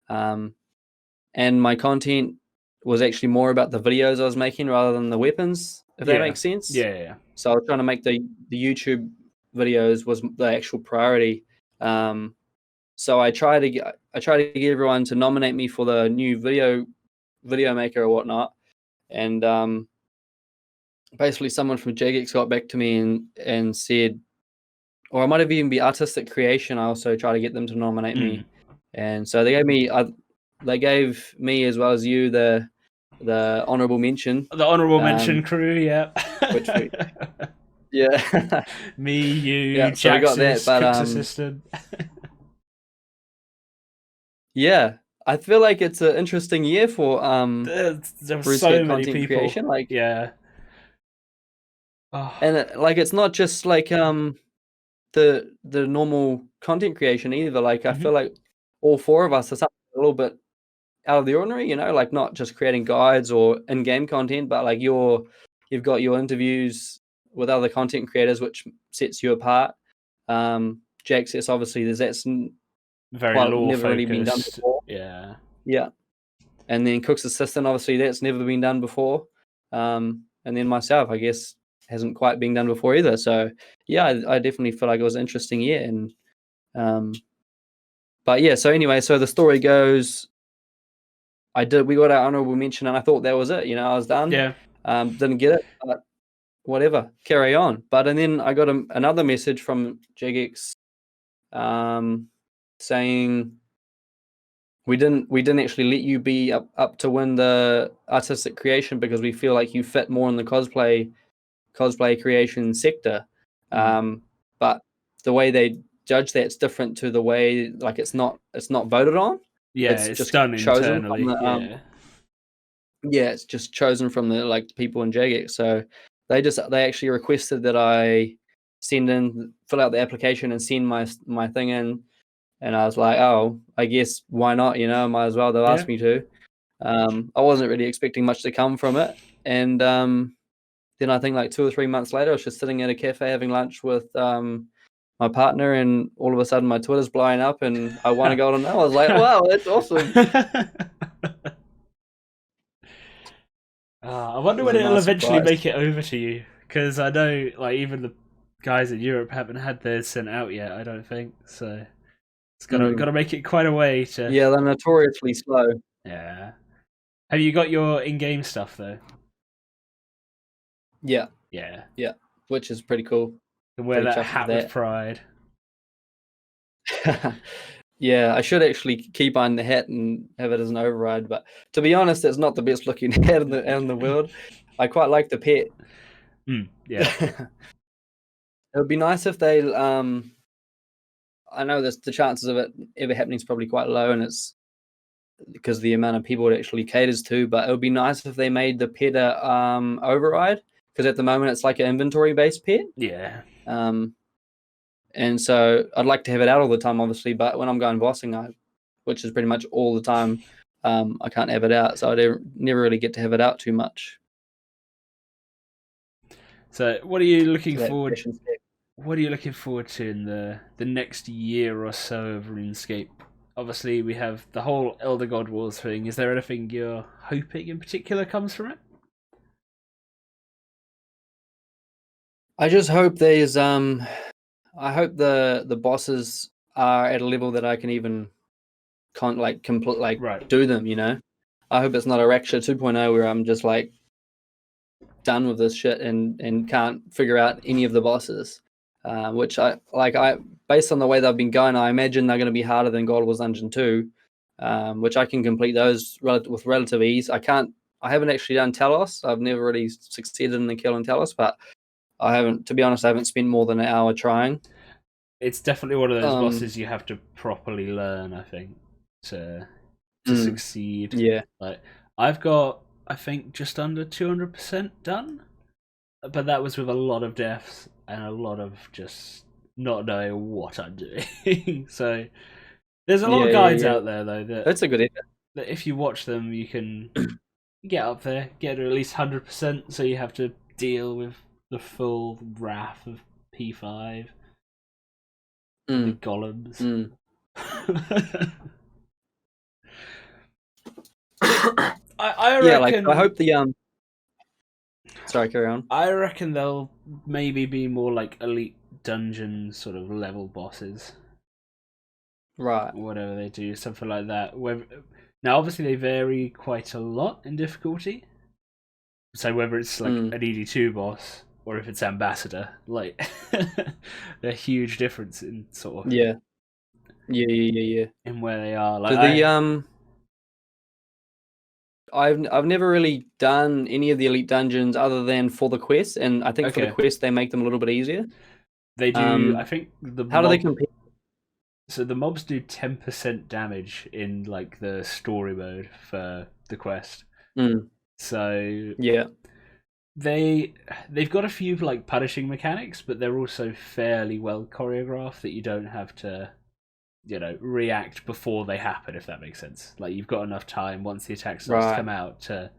and my content was actually more about the videos I was making rather than the weapons, if that makes sense. Yeah. So I was trying to make the YouTube videos was the actual priority. So I try to get everyone to nominate me for the new video maker or whatnot, and basically someone from Jagex got back to me and said, or it might have even be artistic creation. I also try to get them to nominate me, and so they gave me as well as you the honorable mention. The honorable mention crew, yeah. Yeah. Me, you, yeah, so I got that, but Cook's assistant. Yeah, I feel like it's an interesting year for there were so many content people. creation, like, yeah. And it's not just like the normal content creation either. Like, I feel like all four of us are something a little bit out of the ordinary, you know, like not just creating guides or in-game content, but like you've got your interviews with other content creators, which sets you apart. Jaxis, obviously, that's very law never focused. really been done before. Yeah. And then Cook's assistant, obviously, that's never been done before. And then myself, I guess, hasn't quite been done before either. So yeah, I definitely feel like it was an interesting year. And but yeah, so anyway, so the story goes, we got our honorable mention, and I thought that was it. You know, I was done. Yeah. Didn't get it, but whatever, carry on. And then I got another message from Jagex, saying we didn't actually let you be up to win the artistic creation because we feel like you fit more in the cosplay creation sector. But the way they judge that's different to the way, like, it's not voted on. Yeah, it's just done chosen internally. From the, it's just chosen from the, like, people in Jagex. So they actually requested that I fill out the application and send my thing in And I was like, oh, I guess why not? Might as well. They've asked me to. I wasn't really expecting much to come from it, and then I think like 2 or 3 months later, I was just sitting at a cafe having lunch with my partner, and all of a sudden my Twitter's blowing up, and I won a golden medal. I was like, wow, that's awesome. I wonder It was when a it'll nice eventually surprise. make it over to you, because I know like even the guys in Europe haven't had theirs sent out yet. I don't think so. It's gotta make it quite a way to. Yeah, they're notoriously slow. Yeah. Have you got your in-game stuff though? Yeah, Yeah. which is pretty cool. You can wear Pretty that chuffed hat with with pride. Yeah, I should actually keep on the hat and have it as an override, but to be honest, it's not the best looking hat in the world. I quite like the pet. Yeah. It would be nice if they I know the chances of it ever happening is probably quite low, and it's because the amount of people it actually caters to, but it would be nice if they made the pet a override, because at the moment it's like an inventory based pet. Yeah. And so I'd like to have it out all the time, obviously, but when I'm going bossing, which is pretty much all the time, I can't have it out, so I never really get to have it out too much. So, what are you looking So forward? What are you looking forward to in the next year or so of RuneScape? Obviously, we have the whole Elder God Wars thing. Is there anything you're hoping in particular comes from it? I just hope there's I hope the bosses are at a level that I can even Right. do them. I hope it's not a Raksha 2.0 where I'm just like done with this shit and can't figure out any of the bosses. Which I based on the way they've been going, I imagine they're going to be harder than God Wars Dungeon 2, which I can complete those with relative ease. I haven't actually done Talos. I've never really succeeded in the kill in Talos, but to be honest, I haven't spent more than an hour trying. It's definitely one of those bosses you have to properly learn, I think, to succeed. Yeah. Like I've got, I think, just under 200% done, but that was with a lot of deaths and a lot of just not knowing what I'm doing. So there's a lot of guides out there though That's a good idea. that if you watch them, you can get up there, get to at least 100%. So you have to deal with the full wrath of P5. The golems. I reckon. I hope the Sorry, carry on. I reckon they'll maybe be more like elite dungeon sort of level bosses, Right. whatever they do, something like that. Now, obviously, they vary quite a lot in difficulty. So whether it's like an ED2 boss or if it's Ambassador, like they're huge difference in sort of yeah in where they are. Like I've never really done any of the elite dungeons other than for the quests, and I think for the quests they make them a little bit easier. They do. I think how do they compete? So the mobs do 10% damage in like the story mode for the quest. So yeah, they've got a few like punishing mechanics, but they're also fairly well choreographed that you don't have to, react before they happen, if that makes sense. Like you've got enough time once the attack starts to come out to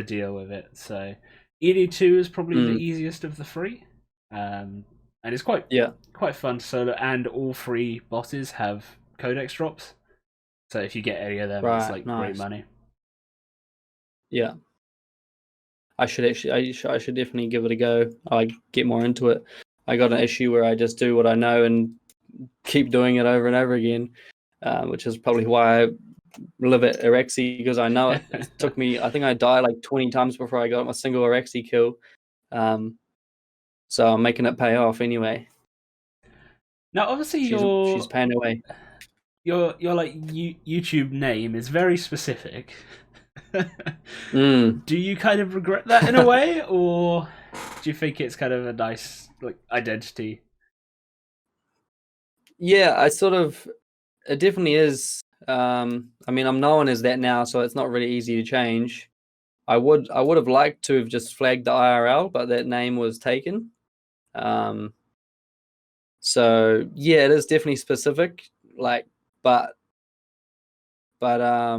deal with it. So ED2 is probably the easiest of the three, and it's quite fun to solo. And all three bosses have codex drops, so if you get any of them, it's like great money. Yeah, I should definitely give it a go. I get more into it. I got an issue where I just do what I know and keep doing it over and over again, which is probably why I live at Araxi, because I know it. It took me, I think I died like 20 times before I got my single Araxi kill. So I'm making it pay off anyway. Now, obviously, she's paying away. Your like YouTube name is very specific. Do you kind of regret that in a way, or do you think it's kind of a nice like identity? Yeah, it definitely is. I mean, I'm known as that now, so it's not really easy to change. I would have liked to have just flagged the IRL, but that name was taken. So yeah, it is definitely specific. like, but I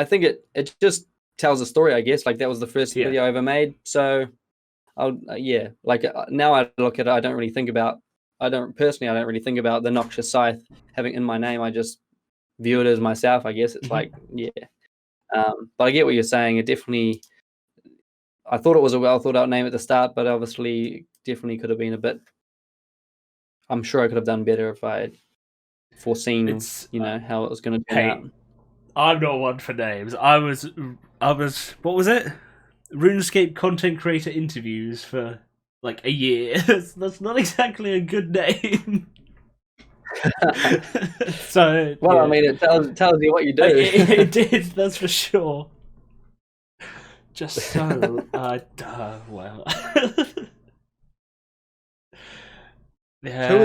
think it just tells a story, I guess. Like that was the first video I ever made, so yeah. Like now I look at it, I don't really think about the Noxious Scythe having in my name. I just view it as myself, I guess. It's like, yeah. But I get what you're saying. It definitely, I thought it was a well thought out name at the start, but obviously definitely could have been a bit, I'm sure I could have done better if I had foreseen, how it was going to turn out. I'm not one for names. I was, what was it? RuneScape content creator interviews for like a year. That's not exactly a good name. So, well, yeah. I mean, it tells you what you do. It did, that's for sure. Just so, well. Yeah. Who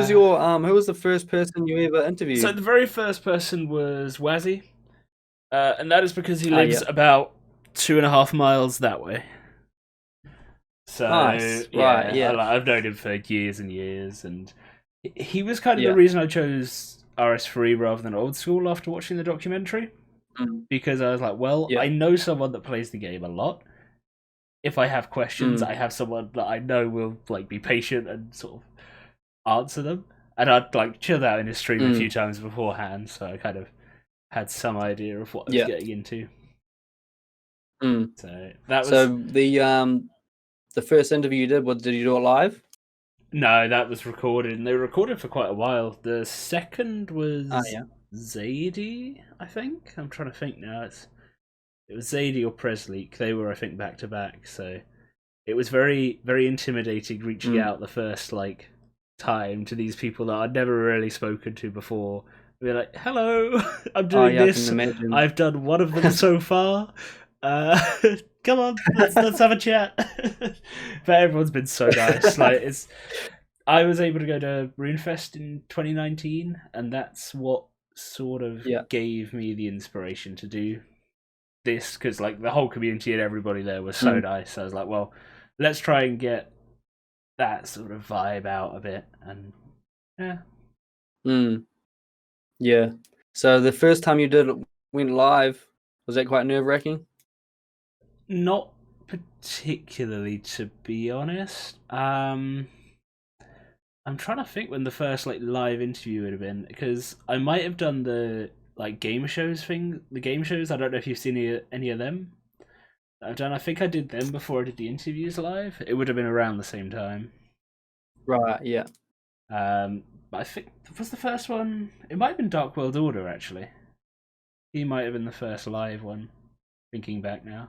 was the first person you ever interviewed? So the very first person was Wazzy, and that is because he lives about 2.5 miles that way. So nice. yeah, Right, yeah. I've known him for years and years, and he was kind of the reason I chose RS3 rather than old school after watching the documentary, because I was like, well, I know someone that plays the game a lot. If I have questions, I have someone that I know will like be patient and sort of answer them. And I'd like chilled out in his stream a few times beforehand, so I kind of had some idea of what I was getting into. So that was. So the first interview you did you do it live? No, that was recorded, and they were recorded for quite a while. The second was Zadie, I think. I'm trying to think now. It was Zadie or Presleek. They were, I think, back to back. So it was very, very intimidating reaching out the first like time to these people that I'd never really spoken to before. Be like, "Hello, I'm doing this. I've done one of them so far. Come on, let's have a chat." But everyone's been so nice. Like I was able to go to RuneFest in 2019, and that's what sort of gave me the inspiration to do this, because like the whole community and everybody there was so nice. I was like, well, let's try and get that sort of vibe out a bit, and yeah. So the first time you went live, was that quite nerve-wracking? Not particularly, to be honest. I'm trying to think when the first like live interview would have been, because I might have done the like game shows thing. The game shows, I don't know if you've seen any of them I've done. I think I did them before I did the interviews live. It would have been around the same time. Right, yeah. But I think was the first one. It might have been Dark World Order actually. He might have been the first live one. Thinking back now.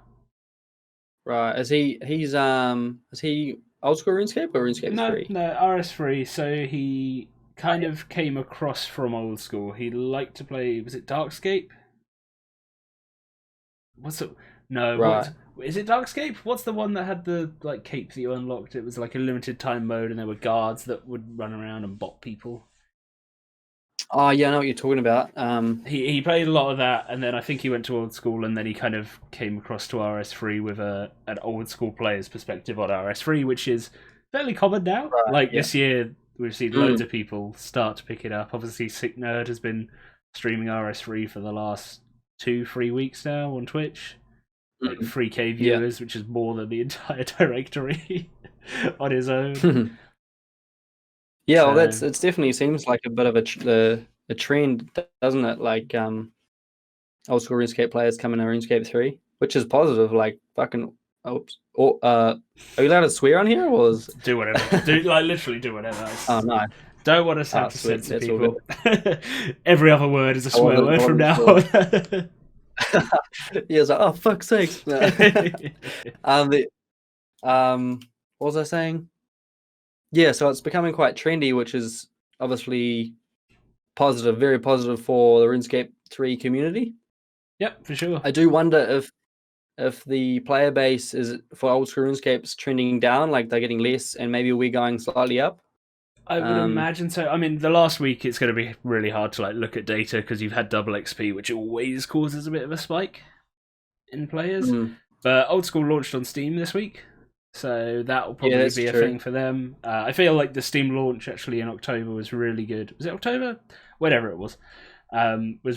Right, is he old school RuneScape or RuneScape 3? No, RS3. So he kind of came across from old school. He liked to play. Was it Darkscape? What's it? No, right. Is it Darkscape? What's the one that had the like cape that you unlocked? It was like a limited time mode, and there were guards that would run around and bot people. Oh yeah, I know what you're talking about. He played a lot of that, and then I think he went to old school, and then he kind of came across to RS3 with an old school player's perspective on RS3, which is fairly common now. Right, this year, we've seen loads of people start to pick it up. Obviously, Sick Nerd has been streaming RS3 for the last 2-3 weeks now on Twitch. Like 3K viewers, which is more than the entire directory on his own. Yeah, well, it definitely seems like a bit of a trend, doesn't it? Like old school RuneScape players coming to RuneScape 3, which is positive. Like fucking, oops. Or are you allowed to swear on here, or do whatever? Literally do whatever. Oh no. Don't want to have to censor people. Every other word is a swear word from now on. Yeah, it's like, oh fuck's sakes. What was I saying? Yeah, so it's becoming quite trendy, which is obviously positive, very positive for the RuneScape 3 community. Yep, for sure. I do wonder if the player base is for old school RuneScape's trending down, like they're getting less, and maybe we're going slightly up. I would imagine so. I mean, the last week it's going to be really hard to like look at data because you've had double XP, which always causes a bit of a spike in players. But old school launched on Steam this week, So that will Yeah, probably that's be a true. thing for them. I feel like the Steam launch actually in October was really good. Was it October? Whatever it was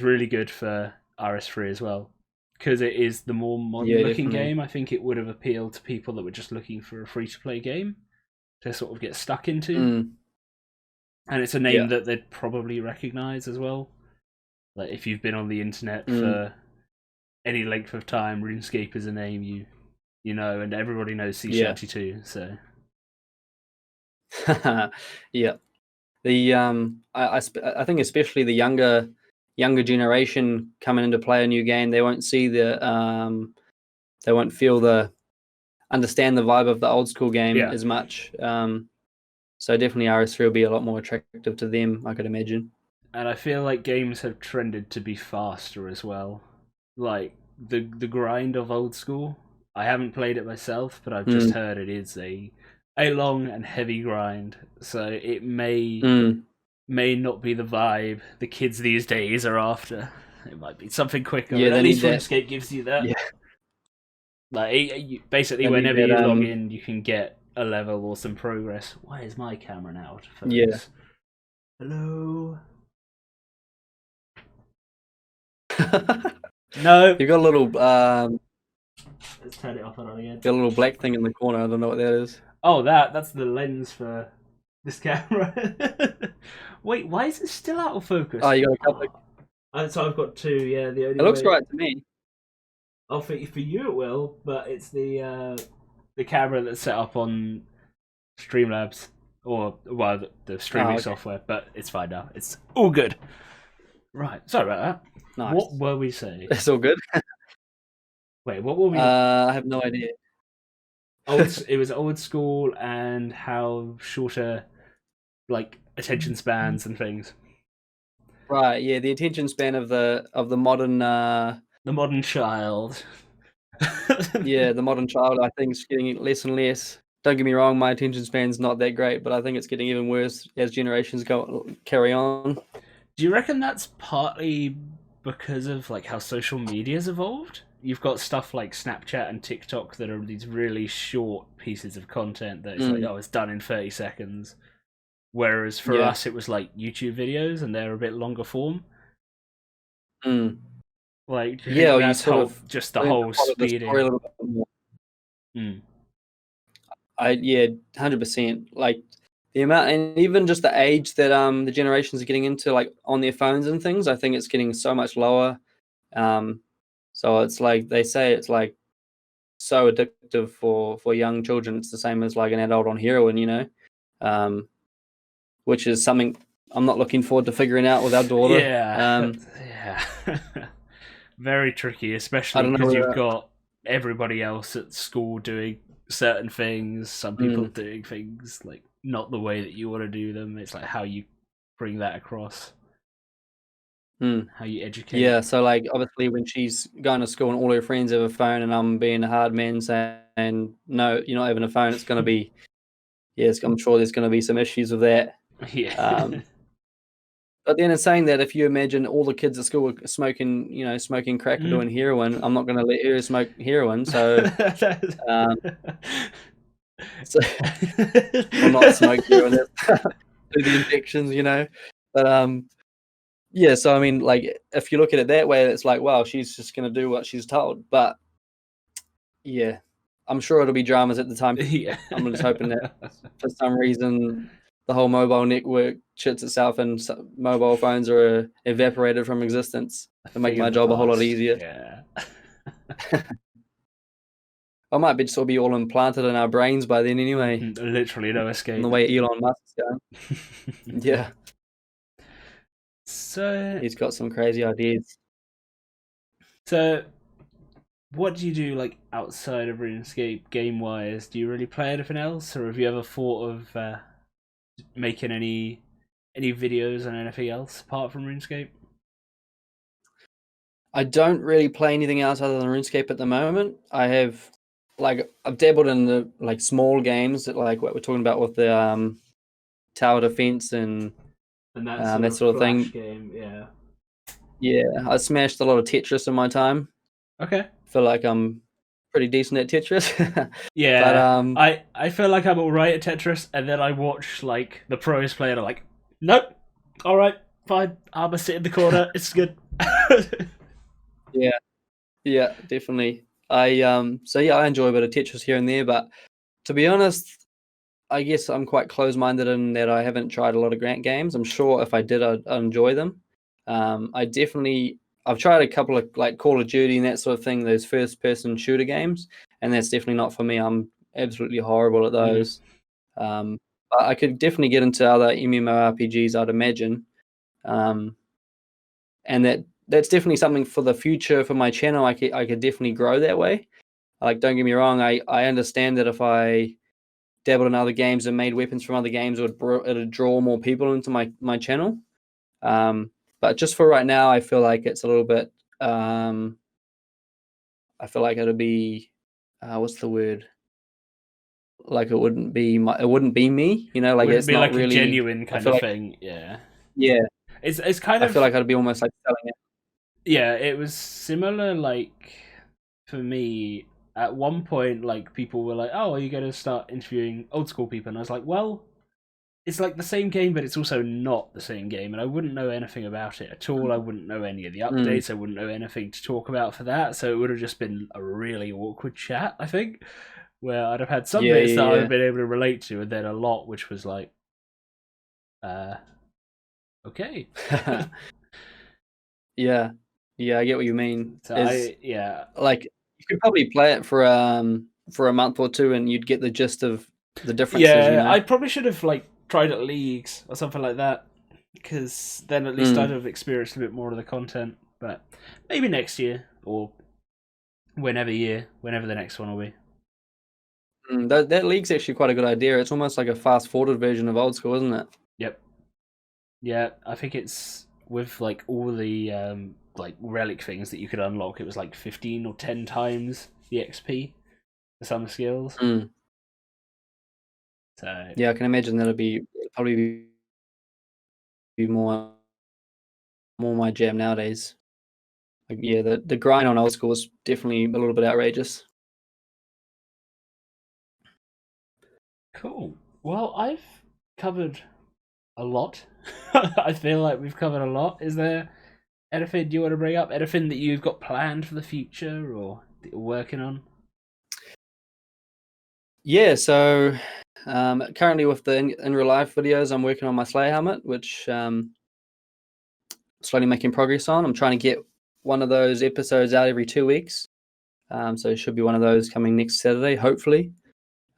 really good for RS3 as well. Because it is the more modern Yeah, looking definitely. game, I think it would have appealed to people that were just looking for a free to play game to sort of get stuck into. Mm, And it's a name yeah. that they'd probably recognize as well. Like if you've been on the internet Mm. for any length of time, RuneScape is a name you know, and everybody knows Sea Yeah. Shanty too. So Yeah. The I think especially the younger generation coming in to play a new game, they won't see they won't feel understand the vibe of the old school game yeah, as much. So definitely RS3 will be a lot more attractive to them, I could imagine. and I feel like games have trended to be faster as well. Like the grind of old school. I haven't played it myself, but I've just Mm, heard it is a long and heavy grind. So it mm. may not be the vibe the kids these days are after. It might be something quicker, Yeah, and at they least need that. RuneScape gives you that. Yeah, Basically, they need whenever that. you log in, you can get a level or some progress. Why is my camera now out of Yeah. focus? Hello. No. You got a little Let's turn it off and on again. got a little black thing in the corner. I don't know what that is. Oh, that's the lens for this camera. Wait, why is it still out of Oh, focus? you got a couple. So I've got two. Yeah, the It only looks way. right to me. Oh, for you it will, but it's the camera that's set up on Streamlabs or well the Oh, streaming okay. software. But it's fine now. It's all good. Right. Sorry about that. Nice. What were we saying? It's all good. Wait, what were we? I have no idea. It was old school and how shorter like attention spans and things. Right, yeah, the attention span of the modern The modern child. the modern child, I think, is getting less and less. Don't get me wrong, my attention span's not that great, but I think it's getting even worse as generations carry on. Do you reckon that's partly because of like how social media's evolved? You've got stuff like Snapchat and TikTok that are these really short pieces of content that it's like, Mm, oh, it's done in 30 seconds. Whereas for yeah. us, it was like YouTube videos and they're a bit longer form. Mm. Like, do you Yeah, think or you that's sort of just the learn to whole follow the story speeding? a little bit more. Mm. Yeah, 100%. Like the amount, and even just the age that the generations are getting into, like on their phones and things, I think it's getting so much lower. Um, so it's like they say it's like so addictive for young children. It's the same as like an adult on heroin, um, which is something I'm not looking forward to figuring out with our daughter. Yeah, yeah. Very tricky, I especially don't know because you've whether. got everybody else at school doing certain things, some people Mm, doing things like not the way that you want to do them. It's like how you bring that across, mm. how you educate. Yeah, so like obviously when she's going to school and all her friends have a phone and I'm being a hard man saying no, you're not having a phone, it's going to be I'm sure there's going to be some issues with that. Yeah. Um, but then in saying that, if you imagine all the kids at school are smoking, smoking crack or Mm. doing heroin, I'm not going to let her smoke heroin. Um, so or not smoke heroin, do the injections. But yeah, so I mean, like if you look at it that way, it's like, wow, she's just going to do what she's told. But yeah, I'm sure it'll be dramas at the time. Yeah. I'm just hoping that for some reason the whole mobile network shits itself and mobile phones are evaporated from existence A to make thing my of the job a whole lot past. easier. Yeah. I might be still be all implanted in our brains by then anyway, Literally no from the escape. way Elon Musk's going. Yeah, So, he's got some crazy ideas. so what do you do like outside of RuneScape game wise? Do you really play anything else, or have you ever thought of making any videos on anything else apart from RuneScape? I don't really play anything else other than RuneScape at the moment. I've dabbled in the like small games that like what we're talking about with the tower defense and And that sort that of sort of flash thing. game, yeah. Yeah, I smashed a lot of Tetris in my time. Okay. Feel like I'm pretty decent at Tetris. Yeah, But I feel like I'm all right at Tetris, and then I watch like the pros play, and I'm like, nope, all right, fine, I'm gonna sit in the corner. It's good. yeah, definitely. So yeah, I enjoy a bit of Tetris here and there, but to be honest, I guess I'm quite close-minded in that I haven't tried a lot of Grant games. I'm sure if I did, I'd enjoy them. I've tried a couple of like Call of Duty and that sort of thing, those first-person shooter games, and that's definitely not for me. I'm absolutely horrible at those. But I could definitely get into other MMORPGs, I'd imagine, and that's definitely something for the future for my channel. I could definitely grow that way. Like, don't get me wrong, I understand that if I dabbled in other games and made weapons from other games, it'd draw more people into my channel. But just for right now, I feel like it's a little bit. I feel like it'll be, what's the word? Like it wouldn't be me. You know, like Wouldn't it's be not like a really. genuine I kind feel of like thing. Yeah, yeah, it's kind I feel of like I'd be almost like selling it. yeah. It was similar. Like for me, at one point, like people were like, "Oh, are you going to start interviewing old school people?" And I was like, "Well, it's like the same game, but it's also not the same game, and I wouldn't know anything about it at all. I wouldn't know any of the Mm, updates. I wouldn't know anything to talk about for that. So it would have just been a really awkward chat, I think, where I'd have had some yeah, bits that I would yeah, have been able to relate to, and then a lot which was like, okay. yeah. Yeah, yeah, I get what you mean. So Is yeah, like you could probably play it for a month or two, and you'd get the gist of the differences. You yeah. know. I probably should have like tried at leagues or something like that, because then at least I'd Mm. have experienced a bit more of the content. But maybe next year or whenever the next one will be. That league's actually quite a good idea. It's almost like a fast forwarded version of old school, isn't it? Yep. Yeah, I think it's with like all the like relic things that you could unlock. It was like 15 or 10 times the XP for some skills. Mm. So Yeah, I can imagine that'll probably be more my jam nowadays. Like, yeah, the grind on old school is definitely a little bit outrageous. cool. Well, I've covered a lot. I feel like we've covered a lot. Is there anything you want to bring up? Anything that you've got planned for the future or that you're working on? Yeah, so currently with the in real life videos, I'm working on my Slayer helmet, which slowly making progress on. I'm trying to get one of those episodes out every 2 weeks. So it should be one of those coming next Saturday, hopefully.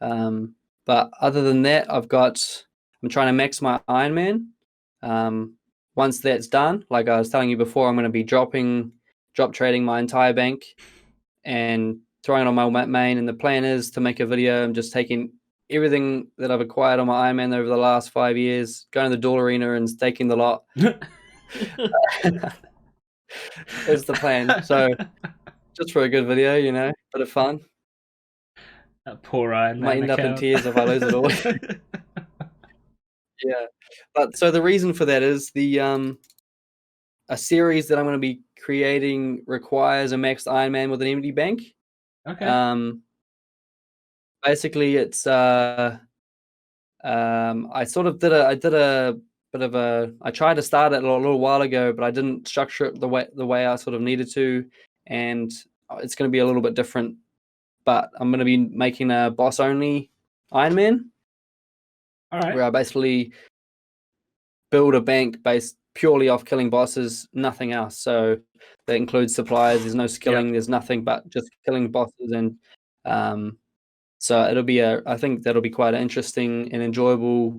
But other than that, I'm trying to max my Iron Man. Once that's done, like I was telling you before, I'm going to be drop trading my entire bank and throwing it on my main. And the plan is to make a video. I'm just taking everything that I've acquired on my Iron Man over the last 5 years, going to the duel arena and staking the lot. Is the plan. So just for a good video, bit of fun. That poor Iron Might Man end up in account. tears if I lose it all. Yeah, but so the reason for that is a series that I'm going to be creating requires a maxed Iron Man with an empty bank. Okay. Basically, it's I sort of I did a bit of I tried to start it a little while ago, but I didn't structure it the way I sort of needed to, and it's going to be a little bit different. But I'm going to be making a boss only Iron Man, All right. where I basically build a bank based purely off killing bosses, nothing else. So that includes supplies. There's no skilling. Yep. There's nothing but just killing bosses, and so I think that'll be quite an interesting and enjoyable,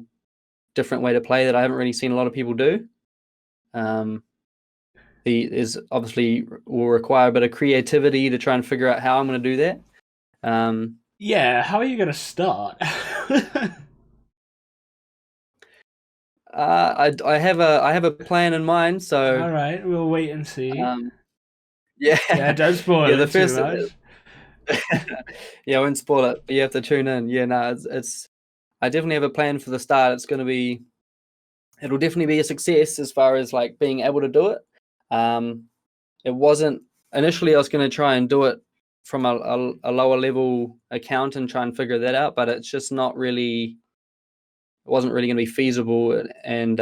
different way to play that I haven't really seen a lot of people do. Is obviously will require a bit of creativity to try and figure out how I'm going to do that. Yeah. How are you gonna start? I have a plan in mind. So All right. We'll wait and see. yeah, Yeah. Don't spoil yeah. The it too first, much. yeah, I won't spoil it, but you have to tune in. Yeah, no, it's. I definitely have a plan for the start. It'll definitely be a success as far as like being able to do it. It wasn't initially. I was going to try and do it from a lower level account and try and figure that out, but it's just not really. It wasn't really going to be feasible, and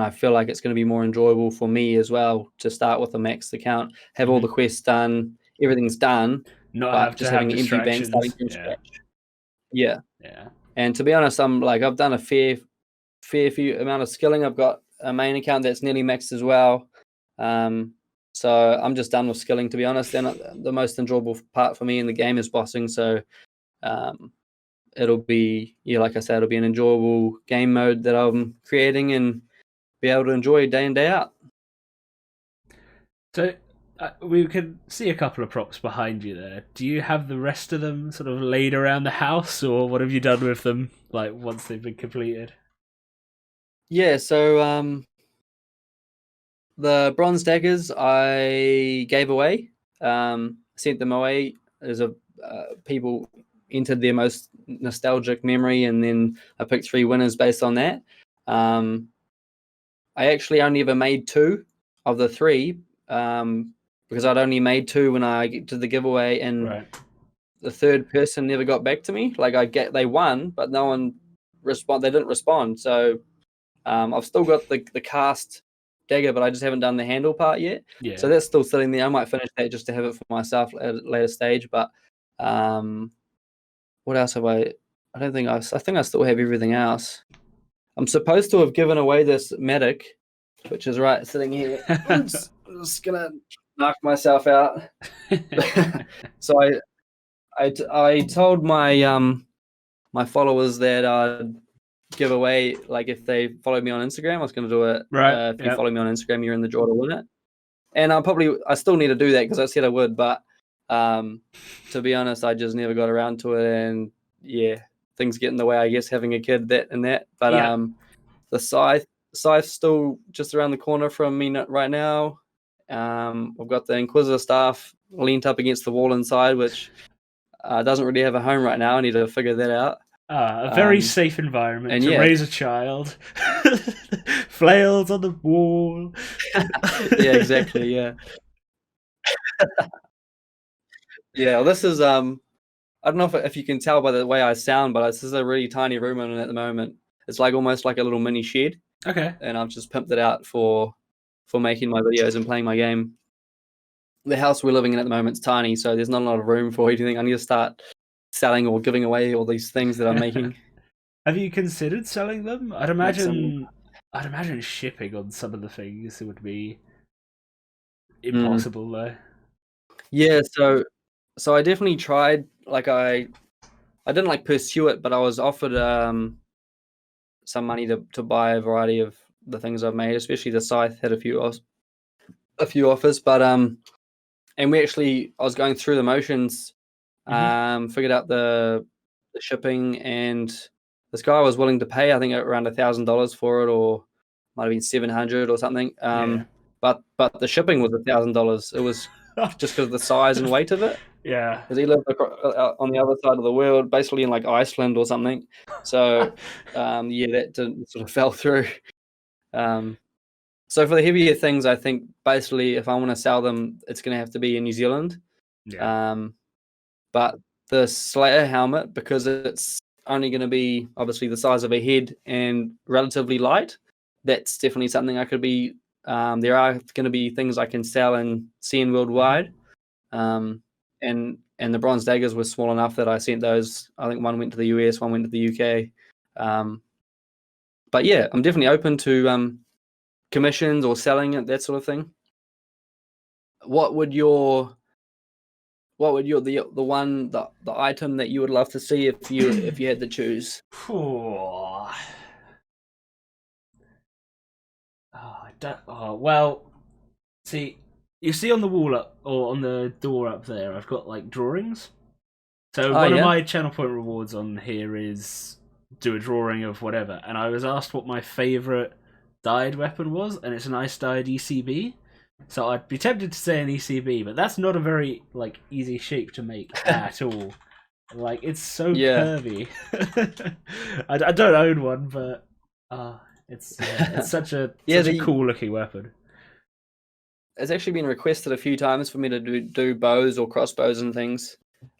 I feel like it's going to be more enjoyable for me as well to start with a maxed account, have all the quests done, everything's done, Not but have to just have having an empty bank starting distractions. from Yeah. scratch. Yeah. Yeah. And to be honest, I've done a fair few amount of skilling. I've got a main account that's nearly maxed as well. So I'm just done with skilling, to be honest. And the most enjoyable part for me in the game is bossing. So it'll be, like I said, it'll be an enjoyable game mode that I'm creating and be able to enjoy day in, day out. So we can see a couple of props behind you there. Do you have the rest of them sort of laid around the house, or what have you done with them, like, once they've been completed? Yeah, so the bronze daggers I gave away, sent them away as people entered their most nostalgic memory, and then I picked 3 winners based on that. I actually only ever made 2 of the 3, because I'd only made 2 when I did the giveaway, and Right. the third person never got back to me. Like they won, but no one they didn't respond. So I've still got the cast dagger, but I just haven't done the handle part yet. Yeah. So that's still sitting there. I might finish that just to have it for myself at a later stage. But what else have I? I think I still have everything else. I'm supposed to have given away this medic, which is right sitting here. Oops, I'm just gonna knock myself out. So I told my my followers that I'd give away, like, if they followed me on Instagram, I was going to do it. Right. If you follow me on Instagram, you're in the draw to win it. And I still need to do that because I said I would, but to be honest, I just never got around to it, and yeah, things get in the way, I guess, having a kid, that and that. But Yeah. the scythe's still just around the corner from me right now. I've got the Inquisitor staff leaned up against the wall inside, which doesn't really have a home right now. I need to figure that out. A very safe environment and to yeah. raise a child. Flails on the wall. Yeah, exactly. Yeah. Yeah, well, this is I don't know if you can tell by the way I sound, but this is a really tiny room I'm in at the moment. It's like almost like a little mini shed. Okay. And I've just pimped it out for making my videos and playing my game. The house we're living in at the moment is tiny, so there's not a lot of room for anything. I need to start selling or giving away all these things that I'm making. Have you considered selling them? I'd imagine shipping on some of the things would be impossible though. Yeah, so I definitely tried. Like I didn't like pursue it, but I was offered some money to buy a variety of the things I've made, especially the scythe had a few offers. But and I was going through the motions, figured out the shipping, and this guy was willing to pay, I think, around $1,000 for it, or might have been 700 or something. But the shipping was $1,000. It was just because of the size and weight of it. Yeah. Because he lived on the other side of the world, basically in like Iceland or something. So that sort of fell through. So for the heavier things, I think basically if I want to sell them, it's going to have to be in New Zealand. Yeah. But the Slayer helmet, because it's only going to be obviously the size of a head and relatively light, that's definitely something I could be. There are going to be things I can sell and send worldwide. And the bronze daggers were small enough that I sent those. I think one went to the US, one went to the UK. But yeah, I'm definitely open to commissions or selling it, that sort of thing. What would the item that you would love to see if you had to choose? Well, see, you see on the wall or on the door up there, I've got like drawings. So one of my channel point rewards on here is do a drawing of whatever, and I was asked what my favourite dyed weapon was, and it's an ice dyed ECB. So I'd be tempted to say an ECB, but that's not a very easy shape to make at all. It's so curvy. I don't own one, but it's such a cool looking weapon. it's actually been requested a few times for me to do bows or crossbows and things.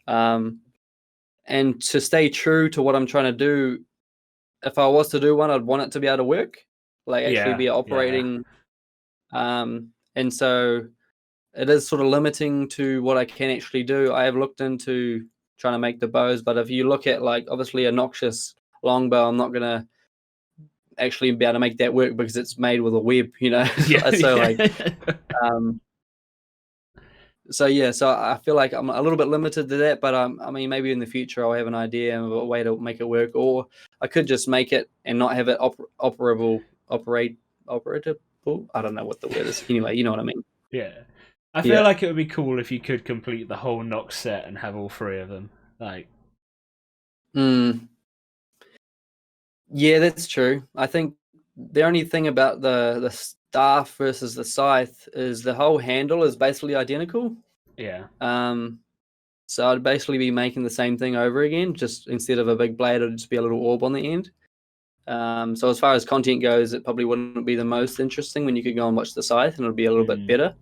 And to stay true to what I'm trying to do, if I was to do one, I'd want it to be able to work, like actually be operating. And so it is sort of limiting to what I can actually do. I have looked into trying to make the bows, but if you look at like obviously a Noxious longbow, I'm not gonna actually be able to make that work because it's made with a web, you know. So so I feel like I'm a little bit limited to that, but I mean maybe in the future I'll have an idea of a way to make it work, or I could just make it and not have it operatable. I don't know what the word is. Anyway, you know what I mean. Yeah. I feel like it would be cool if you could complete the whole Nox set and have all three of them. Like, yeah, that's true. I think the only thing about the staff versus the scythe is the whole handle is basically identical. Yeah. So I'd basically be making the same thing over again, just instead of a big blade, it'd just be a little orb on the end. So as far as content goes, it probably wouldn't be the most interesting when you could go and watch the scythe, and it'll be a little bit better.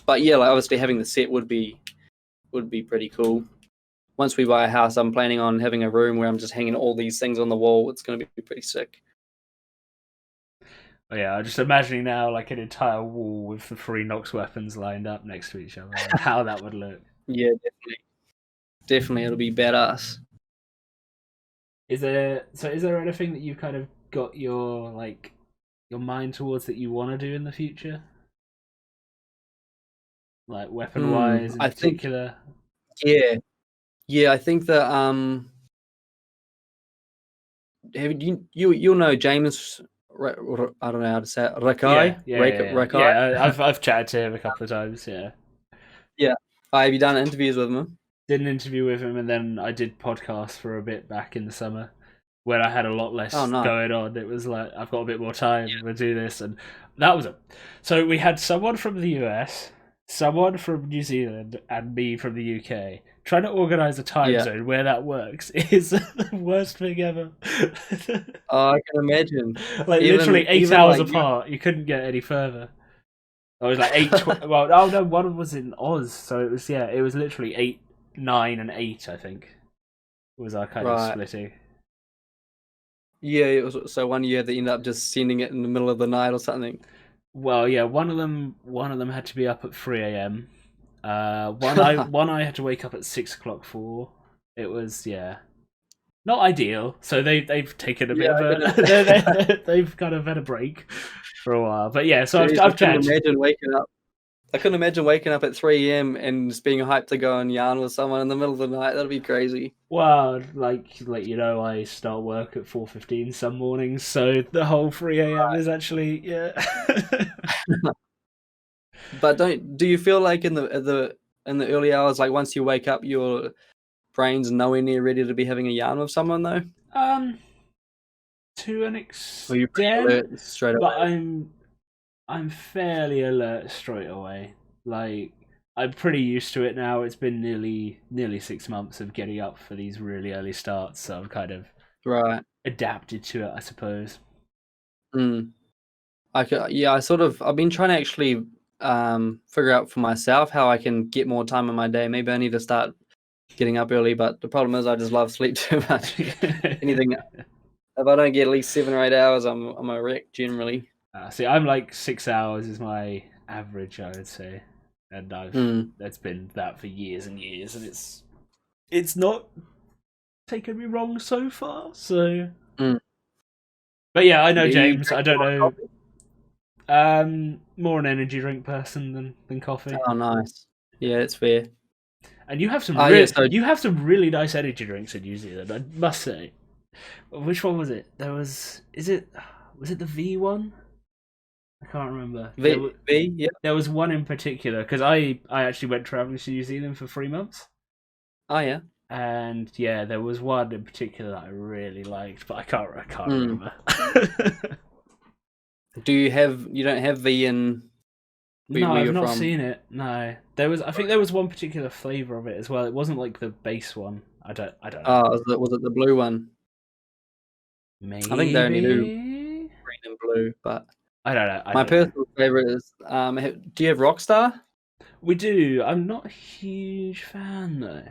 But yeah, like obviously having the set would be pretty cool. Once we buy a house, I'm planning on having a room where I'm just hanging all these things on the wall. It's going to be pretty sick. Oh, yeah, I'm just imagining now like an entire wall with the 3 Nox weapons lined up next to each other. Like, how that would look. Yeah, definitely, it'll be badass. Is there anything that you've kind of got your mind towards that you want to do in the future? Like weapon wise in particular? Yeah, I think that you'll know James. I don't know how to say it. Rakai. Yeah. I've chatted to him a couple of times. Yeah. Have you done interviews with him? Did an interview with him, and then I did podcasts for a bit back in the summer, where I had a lot less going on. It was like I've got a bit more time. We'll do this, and that was it. So we had someone from the US, someone from New Zealand, and me from the UK. Trying to organise a time zone where that works is the worst thing ever. I can imagine. Like literally 8 hours apart. You couldn't get any further. It was like 8. Well, oh no, one was in Oz, so it was literally 8, 9, and 8. I think was our kind of splitting. Yeah, it was. So one year they ended up just sending it in the middle of the night or something. Well, yeah, one of them had to be up at 3 a.m. One I had to wake up at 6 o'clock for. It was not ideal. So they've taken a bit of a they've kind of had a break for a while. But yeah, so I've I couldn't imagine waking up at 3 a.m. and just being hyped to go and yarn with someone in the middle of the night. That'd be crazy. Well, like I start work at 4:15 some mornings, so the whole 3 a.m. is actually But do you feel like in the early hours, like once you wake up, your brain's nowhere near ready to be having a yarn with someone though? To an extent, you're pretty alert straight away. But I'm fairly alert straight away. Like I'm pretty used to it now. It's been nearly 6 months of getting up for these really early starts, so I've kind of adapted to it, I suppose. I've been trying to actually figure out for myself how I can get more time in my day. Maybe I need to start getting up early, but the problem is I just love sleep too much. Anything if I don't get at least 7 or 8 hours, I'm a wreck generally. See, I'm like 6 hours is my average, I would say, and that's been that for years and years, and it's not taken me wrong so far. So, but yeah, I know James. I don't know. More an energy drink person than coffee. Oh, nice. Yeah, it's fair. And you have some you have some really nice energy drinks in New Zealand, I must say. Which one was it? Was it the V one? I can't remember. Yeah. There was one in particular because I actually went traveling to New Zealand for 3 months. Oh yeah. And yeah, there was one in particular that I really liked, but I can't remember. You don't have V in? No, I've not seen it. No, I think there was one particular flavor of it as well. It wasn't like the base one. I don't know. Oh, was it the blue one? Maybe. I think they only do green and blue, but I don't know. My personal favorite is. Do you have Rockstar? We do. I'm not a huge fan though.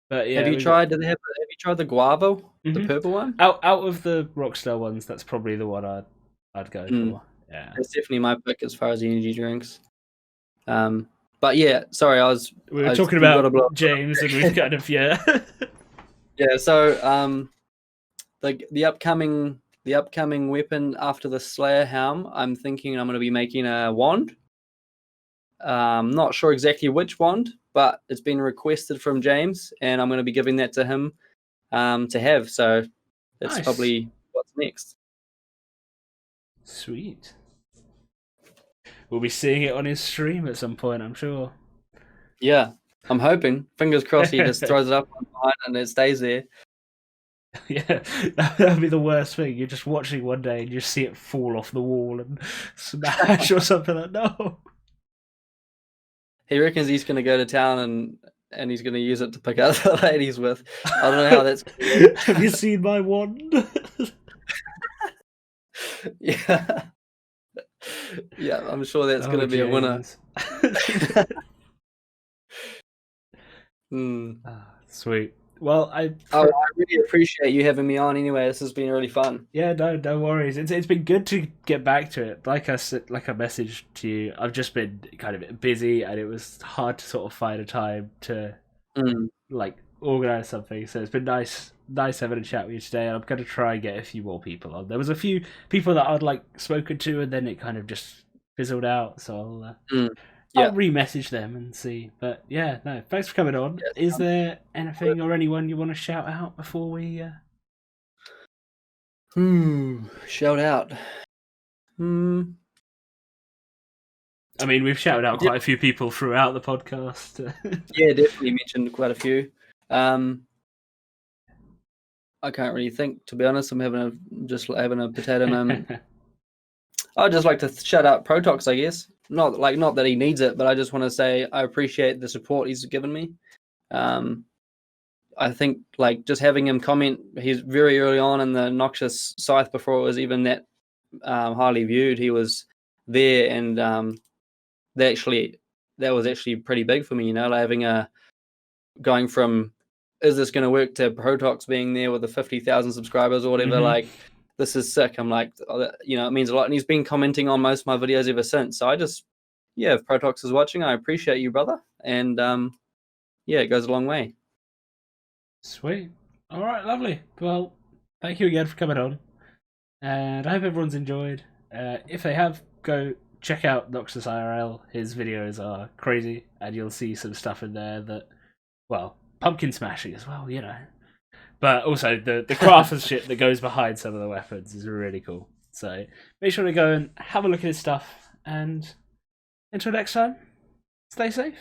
But yeah, Have you we got. tried? Have you tried the guava, the Mhm. purple one? Out of the Rockstar ones, that's probably the one I'd go Mm, for. Yeah. that's definitely my pick as far as energy drinks. But yeah, sorry, We were talking we got about to blow. James, and we've kind of yeah. Yeah, so the upcoming weapon after the Slayer helm, I'm thinking I'm going to be making a wand. Not sure exactly which wand, but it's been requested from James, and I'm going to be giving that to him to have. So that's Nice. probably what's next. Sweet. We'll be seeing it on his stream at some point, I'm sure. Yeah, I'm hoping. Fingers crossed he just throws it up on mine and it stays there. Yeah, that'd be the worst thing. You're just watching one day and you see it fall off the wall and smash or something like no. He reckons he's going to go to town and he's going to use it to pick other ladies with. I don't know how that's going to Have you seen my wand? Yeah. Yeah, I'm sure that's going to be a winner. Sweet. Well, I really appreciate you having me on anyway. This has been really fun. Yeah, no worries. It's been good to get back to it. Like I said, like I messaged to you, I've just been kind of busy, and it was hard to sort of find a time to like organize something. So it's been nice having a chat with you today. And I'm gonna try and get a few more people on. There was a few people that I'd like spoken to, and then it kind of just fizzled out. So I'll re-message them and see. But yeah, no, thanks for coming on. Yes, Is there anything or anyone you want to shout out before we? Shout out. I mean, we've shouted out quite a few people throughout the podcast. Yeah, definitely mentioned quite a few. I can't really think, to be honest. I'm having a potato moment. I'd just like to shout out Protox, I guess. Not that he needs it, but I just want to say I appreciate the support he's given me. I think like just having him comment, he's very early on in the Noxious Scythe before it was even that highly viewed. He was there, and that was actually pretty big for me. You know, like going from is this going to work to Protox being there with the 50,000 subscribers or whatever. Like, this is sick. I'm like, it means a lot. And he's been commenting on most of my videos ever since. So I just, if Protox is watching, I appreciate you, brother. And it goes a long way. Sweet. All right, lovely. Well, thank you again for coming on. And I hope everyone's enjoyed. If they have, go check out Noxious IRL. His videos are crazy, and you'll see some stuff in there that, well, pumpkin smashing as well, you know. But also the craftsmanship that goes behind some of the weapons is really cool. So make sure to go and have a look at his stuff. And until next time, stay safe.